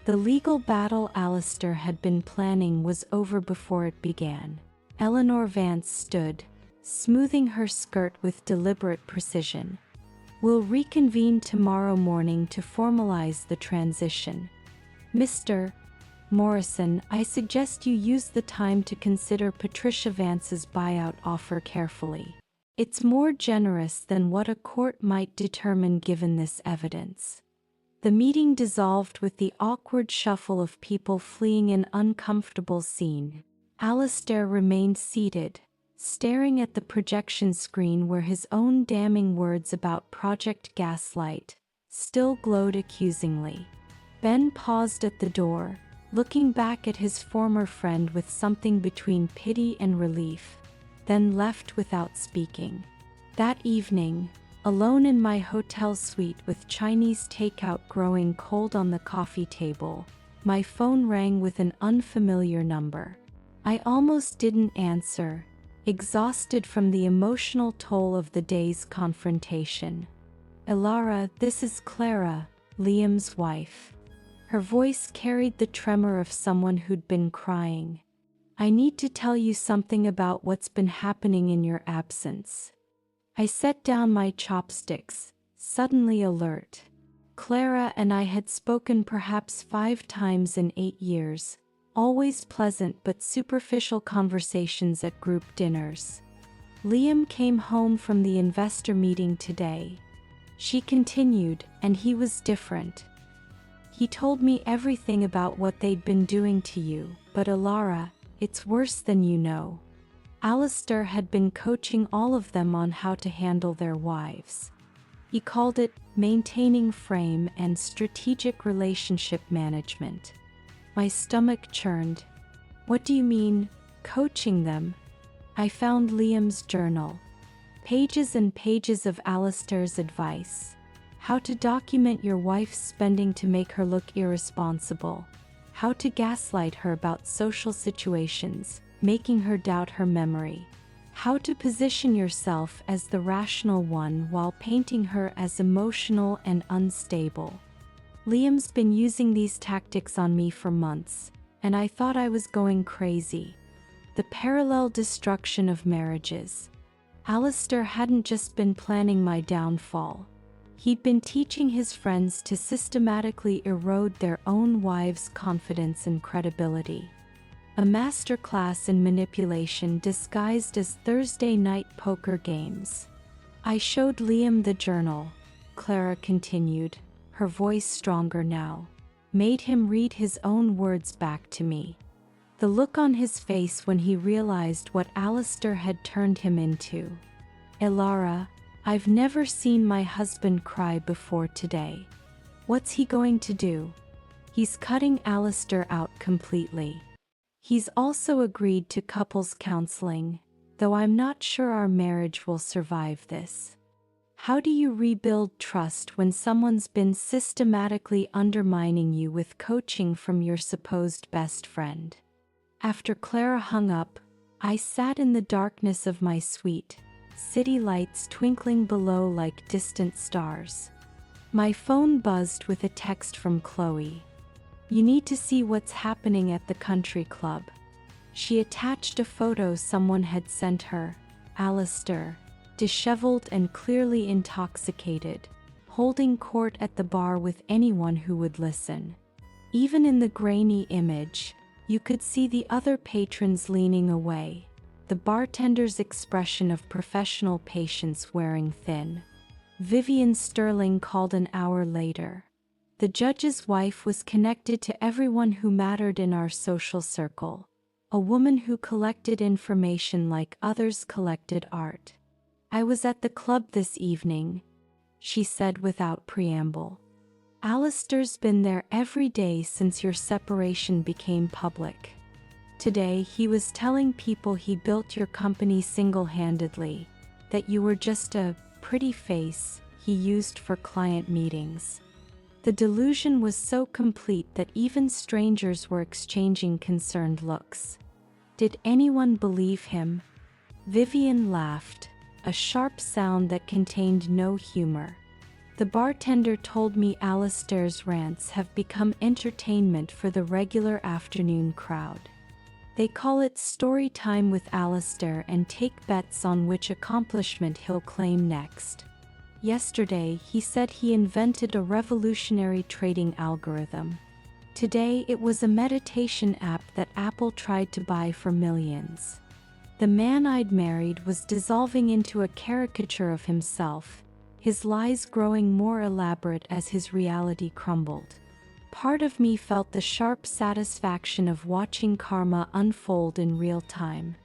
The legal battle Alistair had been planning was over before it began. Eleanor Vance stood, smoothing her skirt with deliberate precision. We'll reconvene tomorrow morning to formalize the transition. Mr. Morrison, I suggest you use the time to consider Patricia Vance's buyout offer carefully. It's more generous than what a court might determine given this evidence. The meeting dissolved with the awkward shuffle of people fleeing an uncomfortable scene. Alistair remained seated, staring at the projection screen where his own damning words about Project Gaslight still glowed accusingly. Ben paused at the door, looking back at his former friend with something between pity and relief, then left without speaking. That evening, alone in my hotel suite with Chinese takeout growing cold on the coffee table, my phone rang with an unfamiliar number. I almost didn't answer, exhausted from the emotional toll of the day's confrontation. Elara, this is Clara, Liam's wife. Her voice carried the tremor of someone who'd been crying. I need to tell you something about what's been happening in your absence. I set down my chopsticks, suddenly alert. Clara and I had spoken perhaps 5 times in 8 years, always pleasant but superficial conversations at group dinners. Liam came home from the investor meeting today. She continued, and he was different. He told me everything about what they'd been doing to you, but Elara, it's worse than you know. Alistair had been coaching all of them on how to handle their wives. He called it maintaining frame and strategic relationship management. My stomach churned. What do you mean, coaching them? I found Liam's journal. Pages and pages of Alistair's advice. How to document your wife's spending to make her look irresponsible. How to gaslight her about social situations, making her doubt her memory. How to position yourself as the rational one while painting her as emotional and unstable. Liam's been using these tactics on me for months, and I thought I was going crazy. The parallel destruction of marriages. Alistair hadn't just been planning my downfall. He'd been teaching his friends to systematically erode their own wives' confidence and credibility. A masterclass in manipulation disguised as Thursday night poker games. I showed Liam the journal, Clara continued, her voice stronger now. Made him read his own words back to me. The look on his face when he realized what Alistair had turned him into. Elara, I've never seen my husband cry before today. What's he going to do? He's cutting Alistair out completely. He's also agreed to couples counseling, though I'm not sure our marriage will survive this. How do you rebuild trust when someone's been systematically undermining you with coaching from your supposed best friend? After Clara hung up, I sat in the darkness of my suite, city lights twinkling below like distant stars. My phone buzzed with a text from Chloe. You need to see what's happening at the country club. She attached a photo someone had sent her, Alistair, disheveled and clearly intoxicated, holding court at the bar with anyone who would listen. Even in the grainy image, you could see the other patrons leaning away, the bartender's expression of professional patience wearing thin. Vivian Sterling called an hour later. The judge's wife was connected to everyone who mattered in our social circle, a woman who collected information like others collected art. I was at the club this evening, she said without preamble. Alistair's been there every day since your separation became public. Today he was telling people he built your company single-handedly, that you were just a pretty face he used for client meetings. The delusion was so complete that even strangers were exchanging concerned looks. Did anyone believe him? Vivian laughed, a sharp sound that contained no humor. The bartender told me Alistair's rants have become entertainment for the regular afternoon crowd. They call it story time with Alistair and take bets on which accomplishment he'll claim next. Yesterday he said he invented a revolutionary trading algorithm. Today it was a meditation app that Apple tried to buy for millions. The man I'd married was dissolving into a caricature of himself, his lies growing more elaborate as his reality crumbled. Part of me felt the sharp satisfaction of watching karma unfold in real time.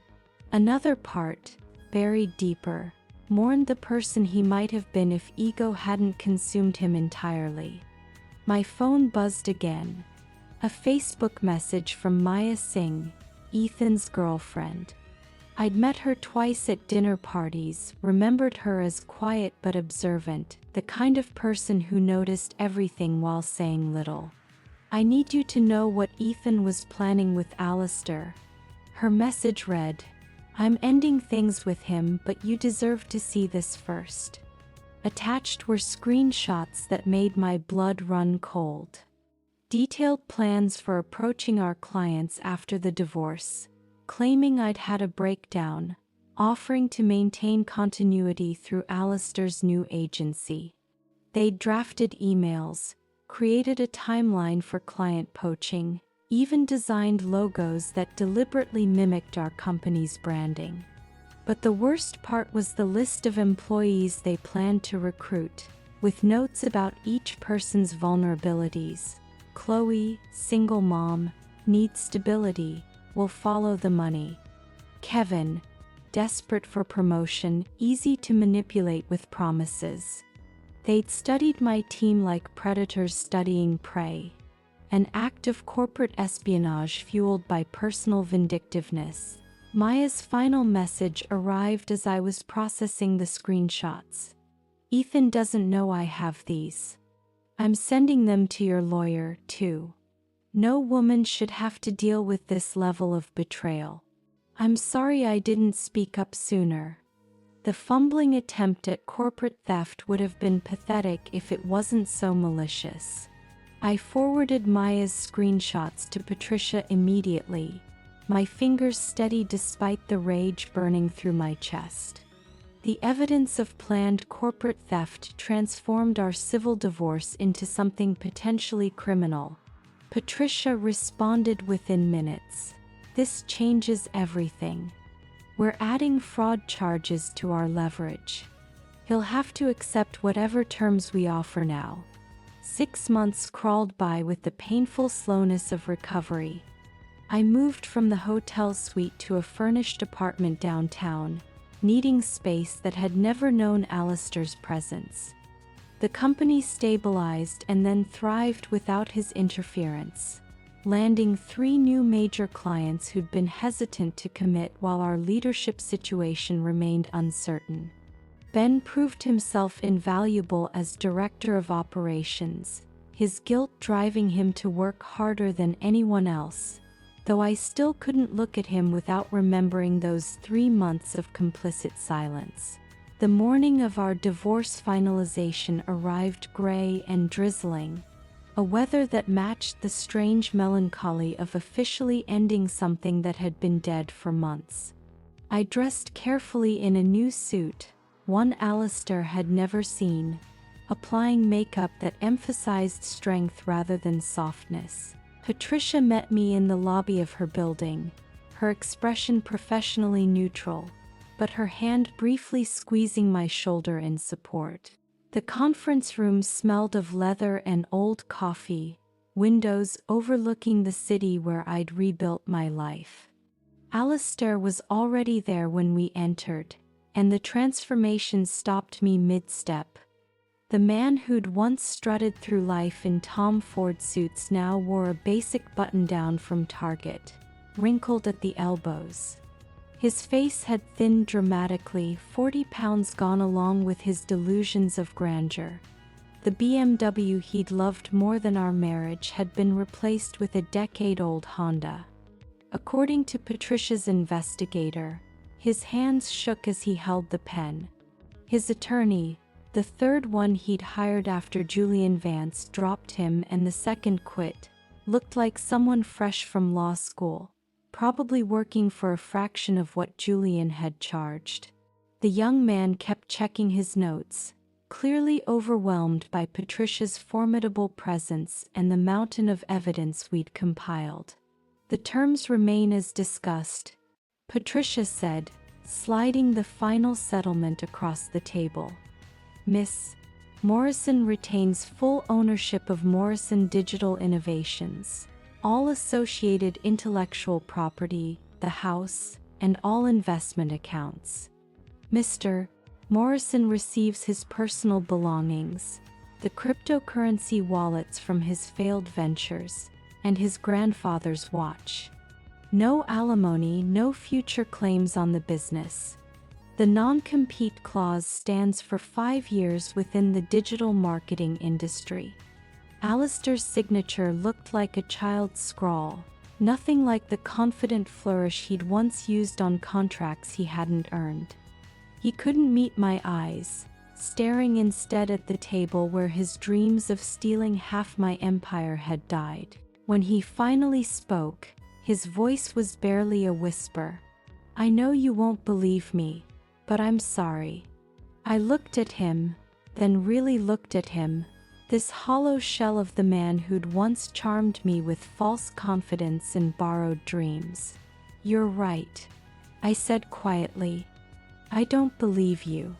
Another part, buried deeper, mourned the person he might have been if ego hadn't consumed him entirely. My phone buzzed again. A Facebook message from Maya Singh, Ethan's girlfriend. I'd met her twice at dinner parties, remembered her as quiet but observant, the kind of person who noticed everything while saying little. I need you to know what Ethan was planning with Alistair. Her message read, I'm ending things with him, but you deserve to see this first. Attached were screenshots that made my blood run cold. Detailed plans for approaching our clients after the divorce, claiming I'd had a breakdown, offering to maintain continuity through Alistair's new agency. They'd drafted emails, created a timeline for client poaching, even designed logos that deliberately mimicked our company's branding. But the worst part was the list of employees they planned to recruit, with notes about each person's vulnerabilities. Chloe, single mom, needs stability, will follow the money. Kevin, desperate for promotion, easy to manipulate with promises. They'd studied my team like predators studying prey. An act of corporate espionage fueled by personal vindictiveness. Maya's final message arrived as I was processing the screenshots. Ethan doesn't know I have these. I'm sending them to your lawyer, too. No woman should have to deal with this level of betrayal. I'm sorry I didn't speak up sooner. The fumbling attempt at corporate theft would have been pathetic if it wasn't so malicious. I forwarded Maya's screenshots to Patricia immediately, my fingers steady despite the rage burning through my chest. The evidence of planned corporate theft transformed our civil divorce into something potentially criminal. Patricia responded within minutes. This changes everything. We're adding fraud charges to our leverage. He'll have to accept whatever terms we offer now. 6 months crawled by with the painful slowness of recovery. I moved from the hotel suite to a furnished apartment downtown, needing space that had never known Alistair's presence. The company stabilized and then thrived without his interference, landing 3 new major clients who'd been hesitant to commit while our leadership situation remained uncertain. Ben proved himself invaluable as director of operations, his guilt driving him to work harder than anyone else, though I still couldn't look at him without remembering those 3 months of complicit silence. The morning of our divorce finalization arrived gray and drizzling, a weather that matched the strange melancholy of officially ending something that had been dead for months. I dressed carefully in a new suit, one Alistair had never seen, applying makeup that emphasized strength rather than softness. Patricia met me in the lobby of her building, her expression professionally neutral, but her hand briefly squeezing my shoulder in support. The conference room smelled of leather and old coffee, windows overlooking the city where I'd rebuilt my life. Alistair was already there when we entered, and the transformation stopped me mid-step. The man who'd once strutted through life in Tom Ford suits now wore a basic button-down from Target, wrinkled at the elbows. His face had thinned dramatically, 40 pounds gone along with his delusions of grandeur. The BMW he'd loved more than our marriage had been replaced with a decade-old Honda. According to Patricia's investigator, his hands shook as he held the pen. His attorney, the third one he'd hired after Julian Vance dropped him and the second quit, looked like someone fresh from law school, probably working for a fraction of what Julian had charged. The young man kept checking his notes, clearly overwhelmed by Patricia's formidable presence and the mountain of evidence we'd compiled. The terms remain as discussed, Patricia said, sliding the final settlement across the table. Miss Morrison retains full ownership of Morrison Digital Innovations, all associated intellectual property, the house, and all investment accounts. Mr. Morrison receives his personal belongings, the cryptocurrency wallets from his failed ventures, and his grandfather's watch. No alimony, no future claims on the business. The non-compete clause stands for 5 years within the digital marketing industry. Alistair's signature looked like a child's scrawl, nothing like the confident flourish he'd once used on contracts he hadn't earned. He couldn't meet my eyes, staring instead at the table where his dreams of stealing half my empire had died. When he finally spoke, his voice was barely a whisper. I know you won't believe me, but I'm sorry. I looked at him, then really looked at him, This hollow shell of the man who'd once charmed me with false confidence and borrowed dreams. "You're right," I said quietly. "I don't believe you."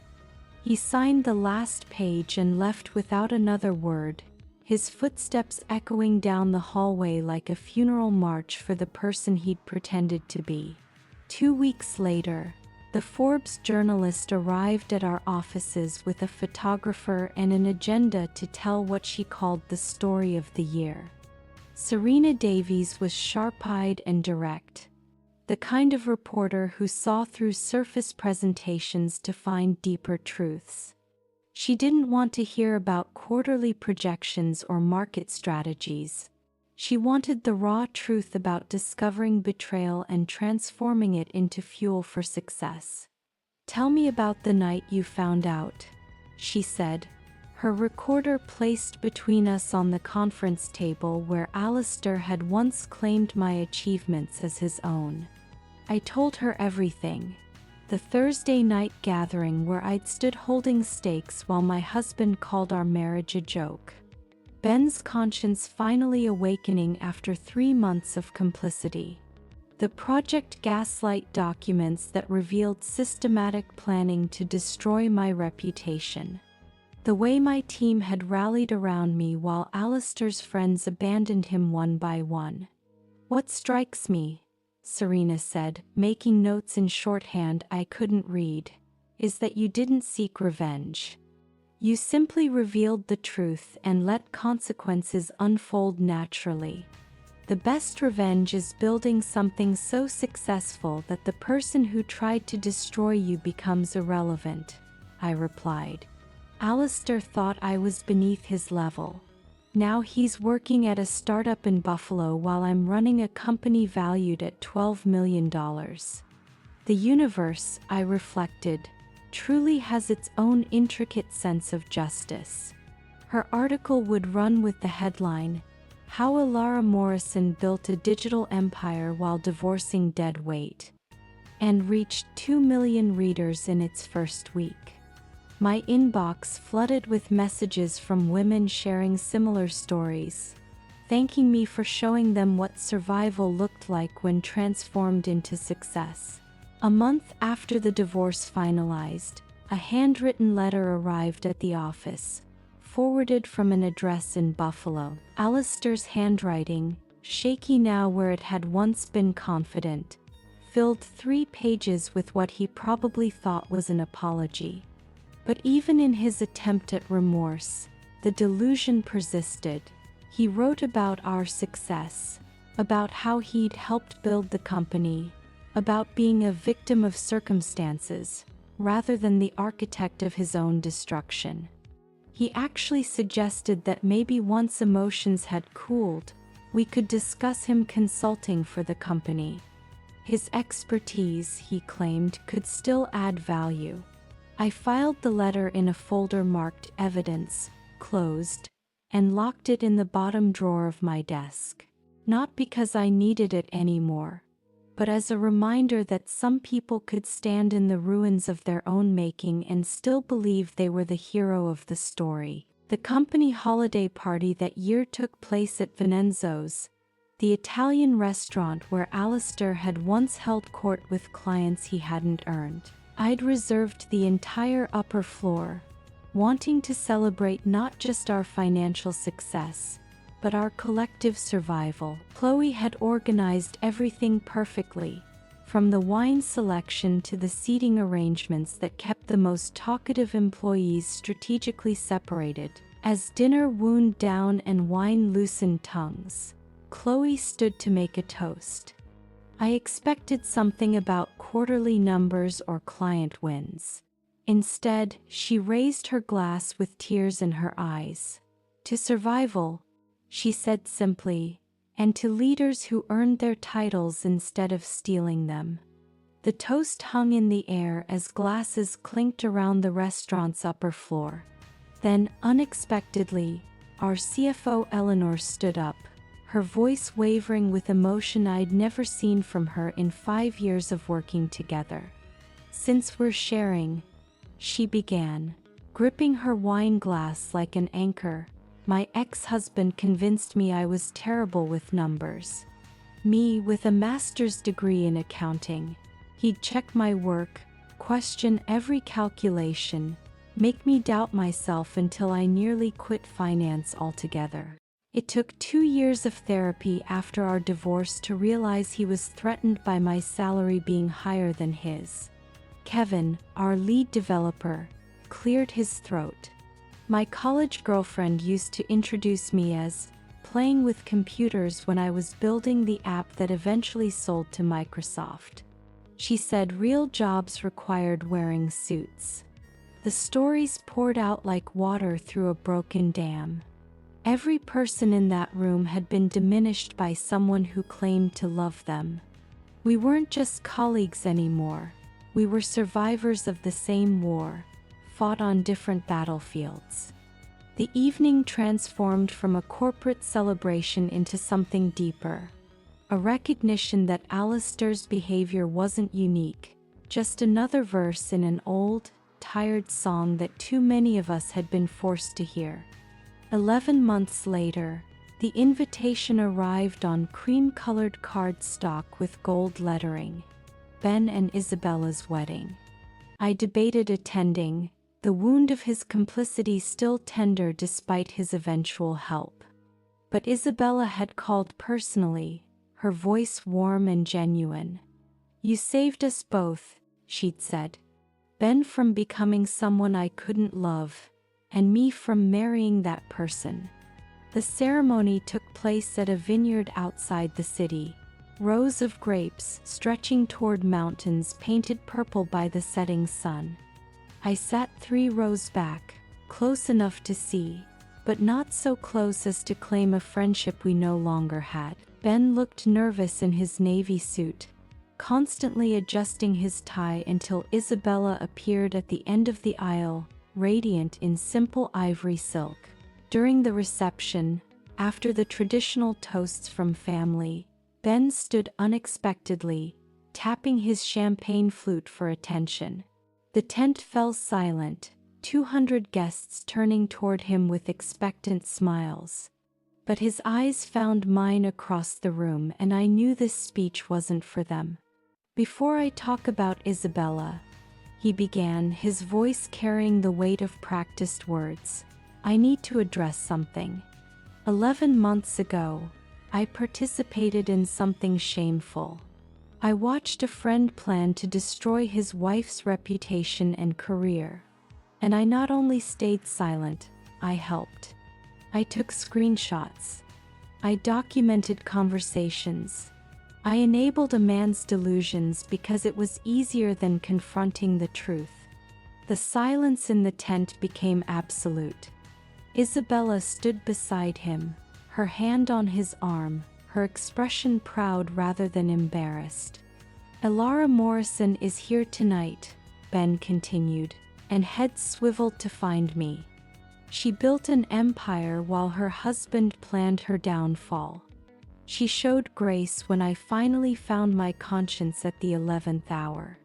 He signed the last page and left without another word, his footsteps echoing down the hallway like a funeral march for the person he'd pretended to be. 2 weeks later, the Forbes journalist arrived at our offices with a photographer and an agenda to tell what she called the story of the year. Serena Davies was sharp-eyed and direct, the kind of reporter who saw through surface presentations to find deeper truths. She didn't want to hear about quarterly projections or market strategies. She wanted the raw truth about discovering betrayal and transforming it into fuel for success. "Tell me about the night you found out," she said, her recorder placed between us on the conference table where Alistair had once claimed my achievements as his own. I told her everything. The Thursday night gathering where I'd stood holding stakes while my husband called our marriage a joke. Ben's conscience finally awakening after 3 months of complicity. The Project Gaslight documents that revealed systematic planning to destroy my reputation. The way my team had rallied around me while Alistair's friends abandoned him one by one. "What strikes me," Serena said, making notes in shorthand I couldn't read, "is that you didn't seek revenge. You simply revealed the truth and let consequences unfold naturally. The best revenge is building something so successful that the person who tried to destroy you becomes irrelevant," I replied. Alistair thought I was beneath his level. Now he's working at a startup in Buffalo while I'm running a company valued at $12 million. The universe, I reflected, truly has its own intricate sense of justice. Her article would run with the headline, "How Elara Morrison Built a Digital Empire While Divorcing Dead Weight," and reached 2 million readers in its first week. My inbox flooded with messages from women sharing similar stories, thanking me for showing them what survival looked like when transformed into success. A month after the divorce finalized, a handwritten letter arrived at the office, forwarded from an address in Buffalo. Alistair's handwriting, shaky now where it had once been confident, filled 3 pages with what he probably thought was an apology. But even in his attempt at remorse, the delusion persisted. He wrote about our success, about how he'd helped build the company, about being a victim of circumstances, rather than the architect of his own destruction. He actually suggested that maybe once emotions had cooled, we could discuss him consulting for the company. His expertise, he claimed, could still add value. I filed the letter in a folder marked Evidence, Closed, and locked it in the bottom drawer of my desk. Not because I needed it anymore, but as a reminder that some people could stand in the ruins of their own making and still believe they were the hero of the story. The company holiday party that year took place at Vincenzo's, the Italian restaurant where Alistair had once held court with clients he hadn't earned. I'd reserved the entire upper floor, wanting to celebrate not just our financial success, but our collective survival. Chloe had organized everything perfectly, from the wine selection to the seating arrangements that kept the most talkative employees strategically separated. As dinner wound down and wine loosened tongues, Chloe stood to make a toast. I expected something about quarterly numbers or client wins. Instead, she raised her glass with tears in her eyes. "To survival," she said simply, "and to leaders who earned their titles instead of stealing them." The toast hung in the air as glasses clinked around the restaurant's upper floor. Then, unexpectedly, our CFO Eleanor stood up, her voice wavering with emotion I'd never seen from her in 5 years of working together. "Since we're sharing," she began, gripping her wine glass like an anchor, My ex-husband convinced me I was terrible with numbers. Me with a master's degree in accounting. He'd check my work, question every calculation, make me doubt myself until I nearly quit finance altogether. It took 2 years of therapy after our divorce to realize he was threatened by my salary being higher than his. Kevin, our lead developer, cleared his throat. My college girlfriend used to introduce me as playing with computers when I was building the app that eventually sold to Microsoft. She said real jobs required wearing suits. The stories poured out like water through a broken dam. Every person in that room had been diminished by someone who claimed to love them. We weren't just colleagues anymore. We were survivors of the same war, fought on different battlefields. The evening transformed from a corporate celebration into something deeper. A recognition that Alistair's behavior wasn't unique, just another verse in an old, tired song that too many of us had been forced to hear. 11 months later, the invitation arrived on cream-colored cardstock with gold lettering. Ben and Isabella's wedding. I debated attending, the wound of his complicity still tender despite his eventual help. But Isabella had called personally, her voice warm and genuine. "You saved us both," she'd said. "Ben from becoming someone I couldn't love, and me from marrying that person." The ceremony took place at a vineyard outside the city. Rows of grapes stretching toward mountains painted purple by the setting sun. I sat 3 rows back, close enough to see, but not so close as to claim a friendship we no longer had. Ben looked nervous in his navy suit, constantly adjusting his tie until Isabella appeared at the end of the aisle, radiant in simple ivory silk. During the reception, after the traditional toasts from family, Ben stood unexpectedly, tapping his champagne flute for attention. The tent fell silent, 200 guests turning toward him with expectant smiles. But his eyes found mine across the room, and I knew this speech wasn't for them. "Before I talk about Isabella," he began, his voice carrying the weight of practiced words, "I need to address something. 11 months ago, I participated in something shameful. I watched a friend plan to destroy his wife's reputation and career. And I not only stayed silent, I helped. I took screenshots. I documented conversations. I enabled a man's delusions because it was easier than confronting the truth." The silence in the tent became absolute. Isabella stood beside him, her hand on his arm, her expression proud rather than embarrassed. "Elara Morrison is here tonight," Ben continued, and head swiveled to find me. "She built an empire while her husband planned her downfall. She showed grace when I finally found my conscience at the 11th hour.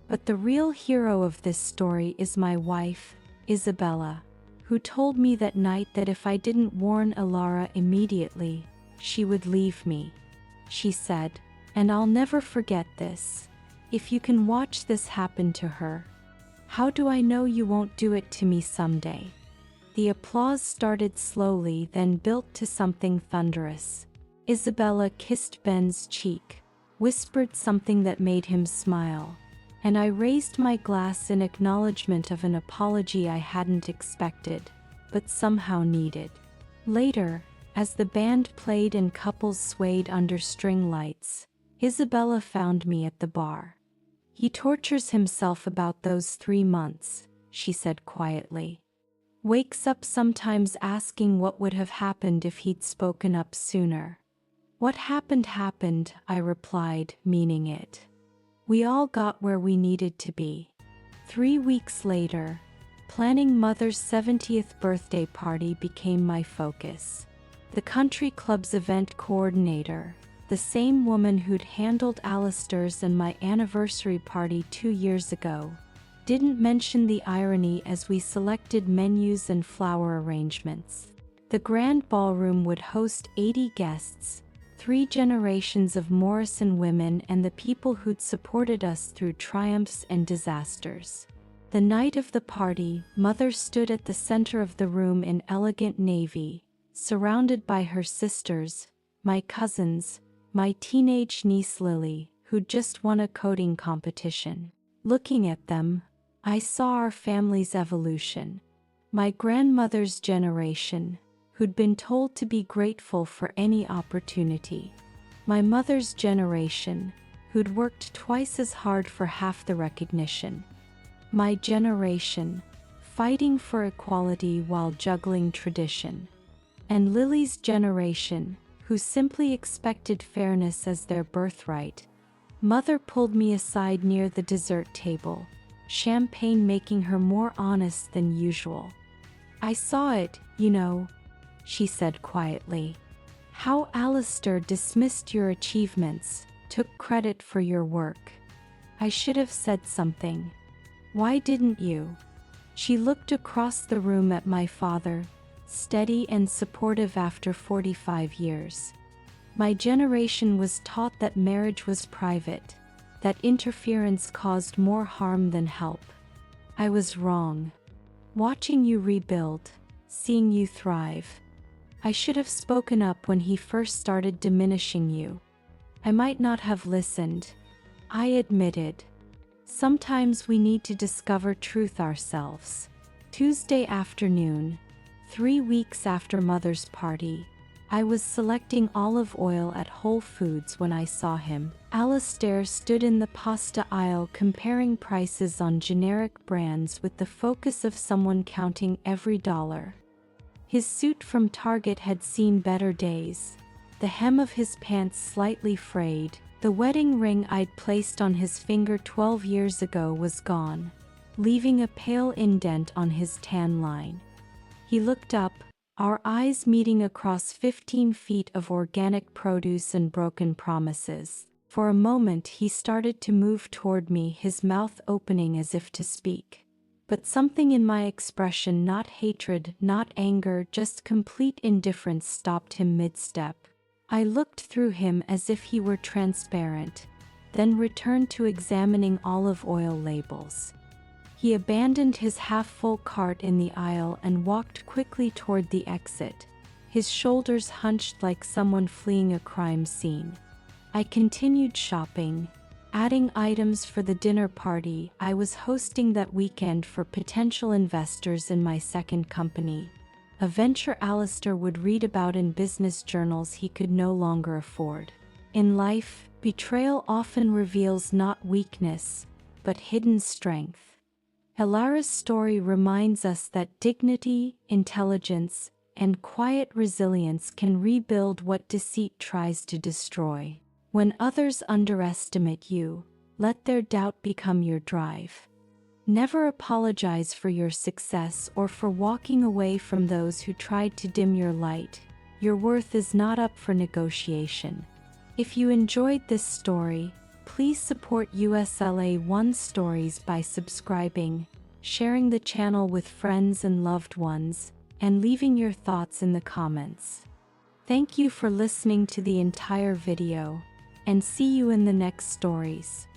But the real hero of this story is my wife, Isabella, who told me that night that if I didn't warn Elara immediately, she would leave me. She said, and I'll never forget this, 'If you can watch this happen to her, how do I know you won't do it to me someday?'" The applause started slowly, then built to something thunderous. Isabella kissed Ben's cheek, whispered something that made him smile, and I raised my glass in acknowledgement of an apology I hadn't expected, but somehow needed. Later, as the band played and couples swayed under string lights, Isabella found me at the bar. "He tortures himself about those 3 months," she said quietly. "Wakes up sometimes asking what would have happened if he'd spoken up sooner." "What happened, I replied, meaning it. We all got where we needed to be. 3 weeks later, planning Mother's 70th birthday party became my focus. The country club's event coordinator, the same woman who'd handled Alistair's and my anniversary party 2 years ago, didn't mention the irony as we selected menus and flower arrangements. The grand ballroom would host 80 guests, 3 generations of Morrison women and the people who'd supported us through triumphs and disasters. The night of the party, Mother stood at the center of the room in elegant navy, surrounded by her sisters, my cousins, my teenage niece Lily, who'd just won a coding competition. Looking at them, I saw our family's evolution. My grandmother's generation, who'd been told to be grateful for any opportunity. My mother's generation, who'd worked twice as hard for half the recognition. My generation, fighting for equality while juggling tradition. And Lily's generation, who simply expected fairness as their birthright. Mother pulled me aside near the dessert table, champagne making her more honest than usual. "I saw it, you know," she said quietly. "How Alistair dismissed your achievements, took credit for your work. I should have said something. Why didn't you?" She looked across the room at my father, steady and supportive after 45 years. My generation was taught that marriage was private, that interference caused more harm than help. I was wrong. Watching you rebuild, seeing you thrive. I should have spoken up when he first started diminishing you. I might not have listened. I admitted. Sometimes we need to discover truth ourselves. Tuesday afternoon, 3 weeks after Mother's party, I was selecting olive oil at Whole Foods when I saw him. Alistair stood in the pasta aisle comparing prices on generic brands with the focus of someone counting every dollar. His suit from Target had seen better days, the hem of his pants slightly frayed. The wedding ring I'd placed on his finger 12 years ago was gone, leaving a pale indent on his tan line. He looked up, our eyes meeting across 15 feet of organic produce and broken promises. For a moment he started to move toward me, his mouth opening as if to speak. But something in my expression, not hatred, not anger, just complete indifference, stopped him mid-step. I looked through him as if he were transparent, then returned to examining olive oil labels. He abandoned his half-full cart in the aisle and walked quickly toward the exit, his shoulders hunched like someone fleeing a crime scene. I continued shopping, adding items for the dinner party I was hosting that weekend for potential investors in my second company, a venture Alistair would read about in business journals he could no longer afford. In life, betrayal often reveals not weakness, but hidden strength. Elara's story reminds us that dignity, intelligence, and quiet resilience can rebuild what deceit tries to destroy. When others underestimate you, let their doubt become your drive. Never apologize for your success or for walking away from those who tried to dim your light. Your worth is not up for negotiation. If you enjoyed this story, please support USLA 1 Stories by subscribing, sharing the channel with friends and loved ones, and leaving your thoughts in the comments. Thank you for listening to the entire video, and see you in the next stories.